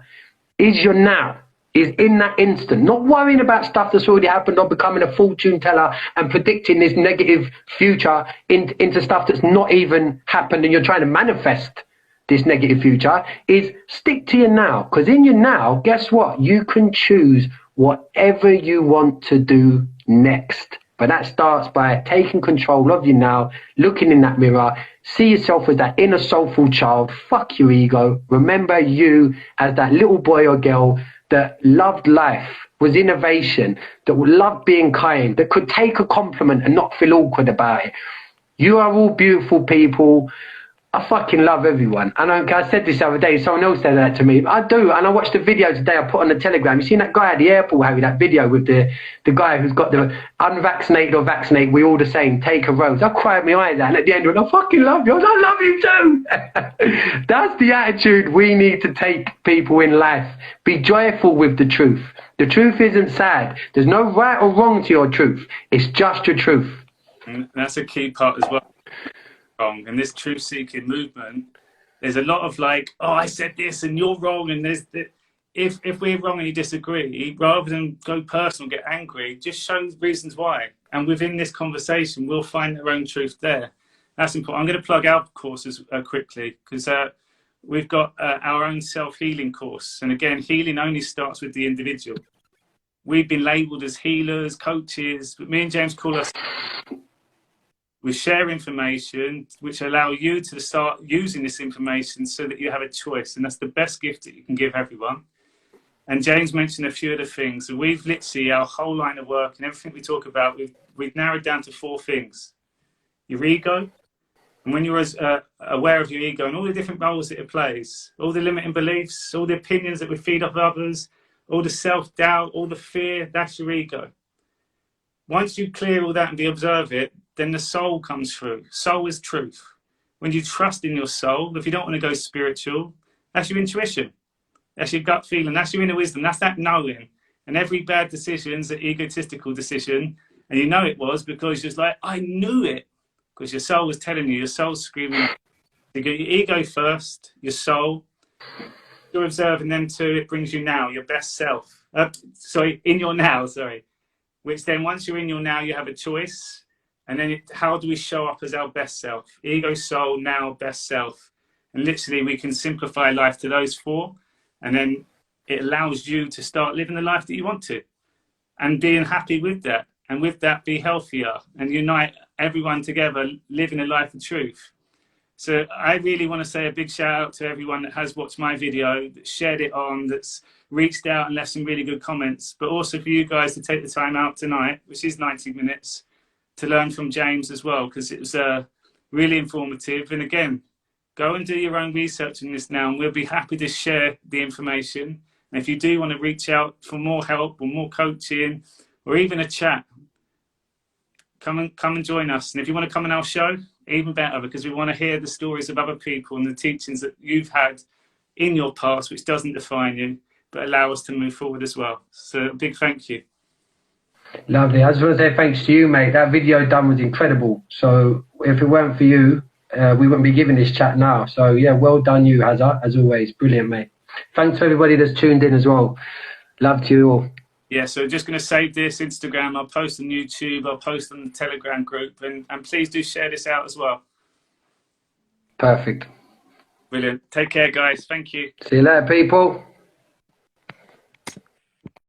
is your now, is in that instant. Not worrying about stuff that's already happened or becoming a fortune teller and predicting this negative future into stuff that's not even happened and you're trying to manifest this negative future. Is stick to your now, because in your now, guess what? You can choose whatever you want to do next. But that starts by taking control of you now, looking in that mirror, see yourself as that inner soulful child, fuck your ego. Remember you as that little boy or girl that loved life, was innovation, that loved being kind, that could take a compliment and not feel awkward about it. You are all beautiful people. I fucking love everyone. And I said this the other day, someone else said that to me. I do, and I watched the video today I put on the Telegram. You seen that guy at the airport, Harry, that video with the guy who's got the unvaccinated or vaccinated, we all the same, take a rose. I cried my eyes out, and at the end went, I fucking love you. I love you too. That's the attitude we need to take people in life. Be joyful with the truth. The truth isn't sad. There's no right or wrong to your truth. It's just your truth. And that's a key part as well. Wrong. And this truth-seeking movement, there's a lot of like, oh, I said this and you're wrong, and there's if we're wrong and you disagree, rather than go personal, get angry, just show reasons why. And within this conversation, we'll find our own truth there. That's important. I'm going to plug our courses quickly, because we've got our own self-healing course. And again, healing only starts with the individual. We've been labelled as healers, coaches, but me and James call us. We share information which allow you to start using this information so that you have a choice. And that's the best gift that you can give everyone. And James mentioned a few of the things. So we've literally, our whole line of work and everything we talk about, we've narrowed down to 4 things. Your ego. And when you're aware of your ego and all the different roles that it plays, all the limiting beliefs, all the opinions that we feed off others, all the self-doubt, all the fear, that's your ego. Once you clear all that and observe it, then the soul comes through. Soul is truth. When you trust in your soul, if you don't want to go spiritual, that's your intuition. That's your gut feeling. That's your inner wisdom. That's that knowing. And every bad decision is an egotistical decision. And you know it was because you're just like, I knew it. Because your soul was telling you, your soul's screaming. You get your ego first, your soul. You're observing them too. It brings you now, your best self. In your now, Which then once you're in your now, you have a choice. And then how do we show up as our best self? Ego, soul, now, best self. And literally we can simplify life to those 4. And then it allows you to start living the life that you want to. And being happy with that. And with that, be healthier. And unite everyone together, living a life of truth. So I really want to say a big shout out to everyone that has watched my video, that shared it on, that's reached out and left some really good comments. But also for you guys to take the time out tonight, which is 90 minutes, to learn from James as well, because it was really informative. And again, go and do your own research on this now, and we'll be happy to share the information. And if you do want to reach out for more help or more coaching or even a chat, come and join us. And if you want to come on our show, even better, because we want to hear the stories of other people and the teachings that you've had in your past, which doesn't define you, but allow us to move forward as well. So a big thank you. Lovely. I just want to say thanks to you, mate. That video done was incredible. So if it weren't for you, we wouldn't be giving this chat now. So yeah, well done you, Hazza, as always. Brilliant, mate. Thanks to everybody that's tuned in as well. Love to you all. Yeah, so just going to save this Instagram. I'll post on YouTube. I'll post on the Telegram group. And please do share this out as well. Perfect. Brilliant. Take care, guys. Thank you. See you later, people.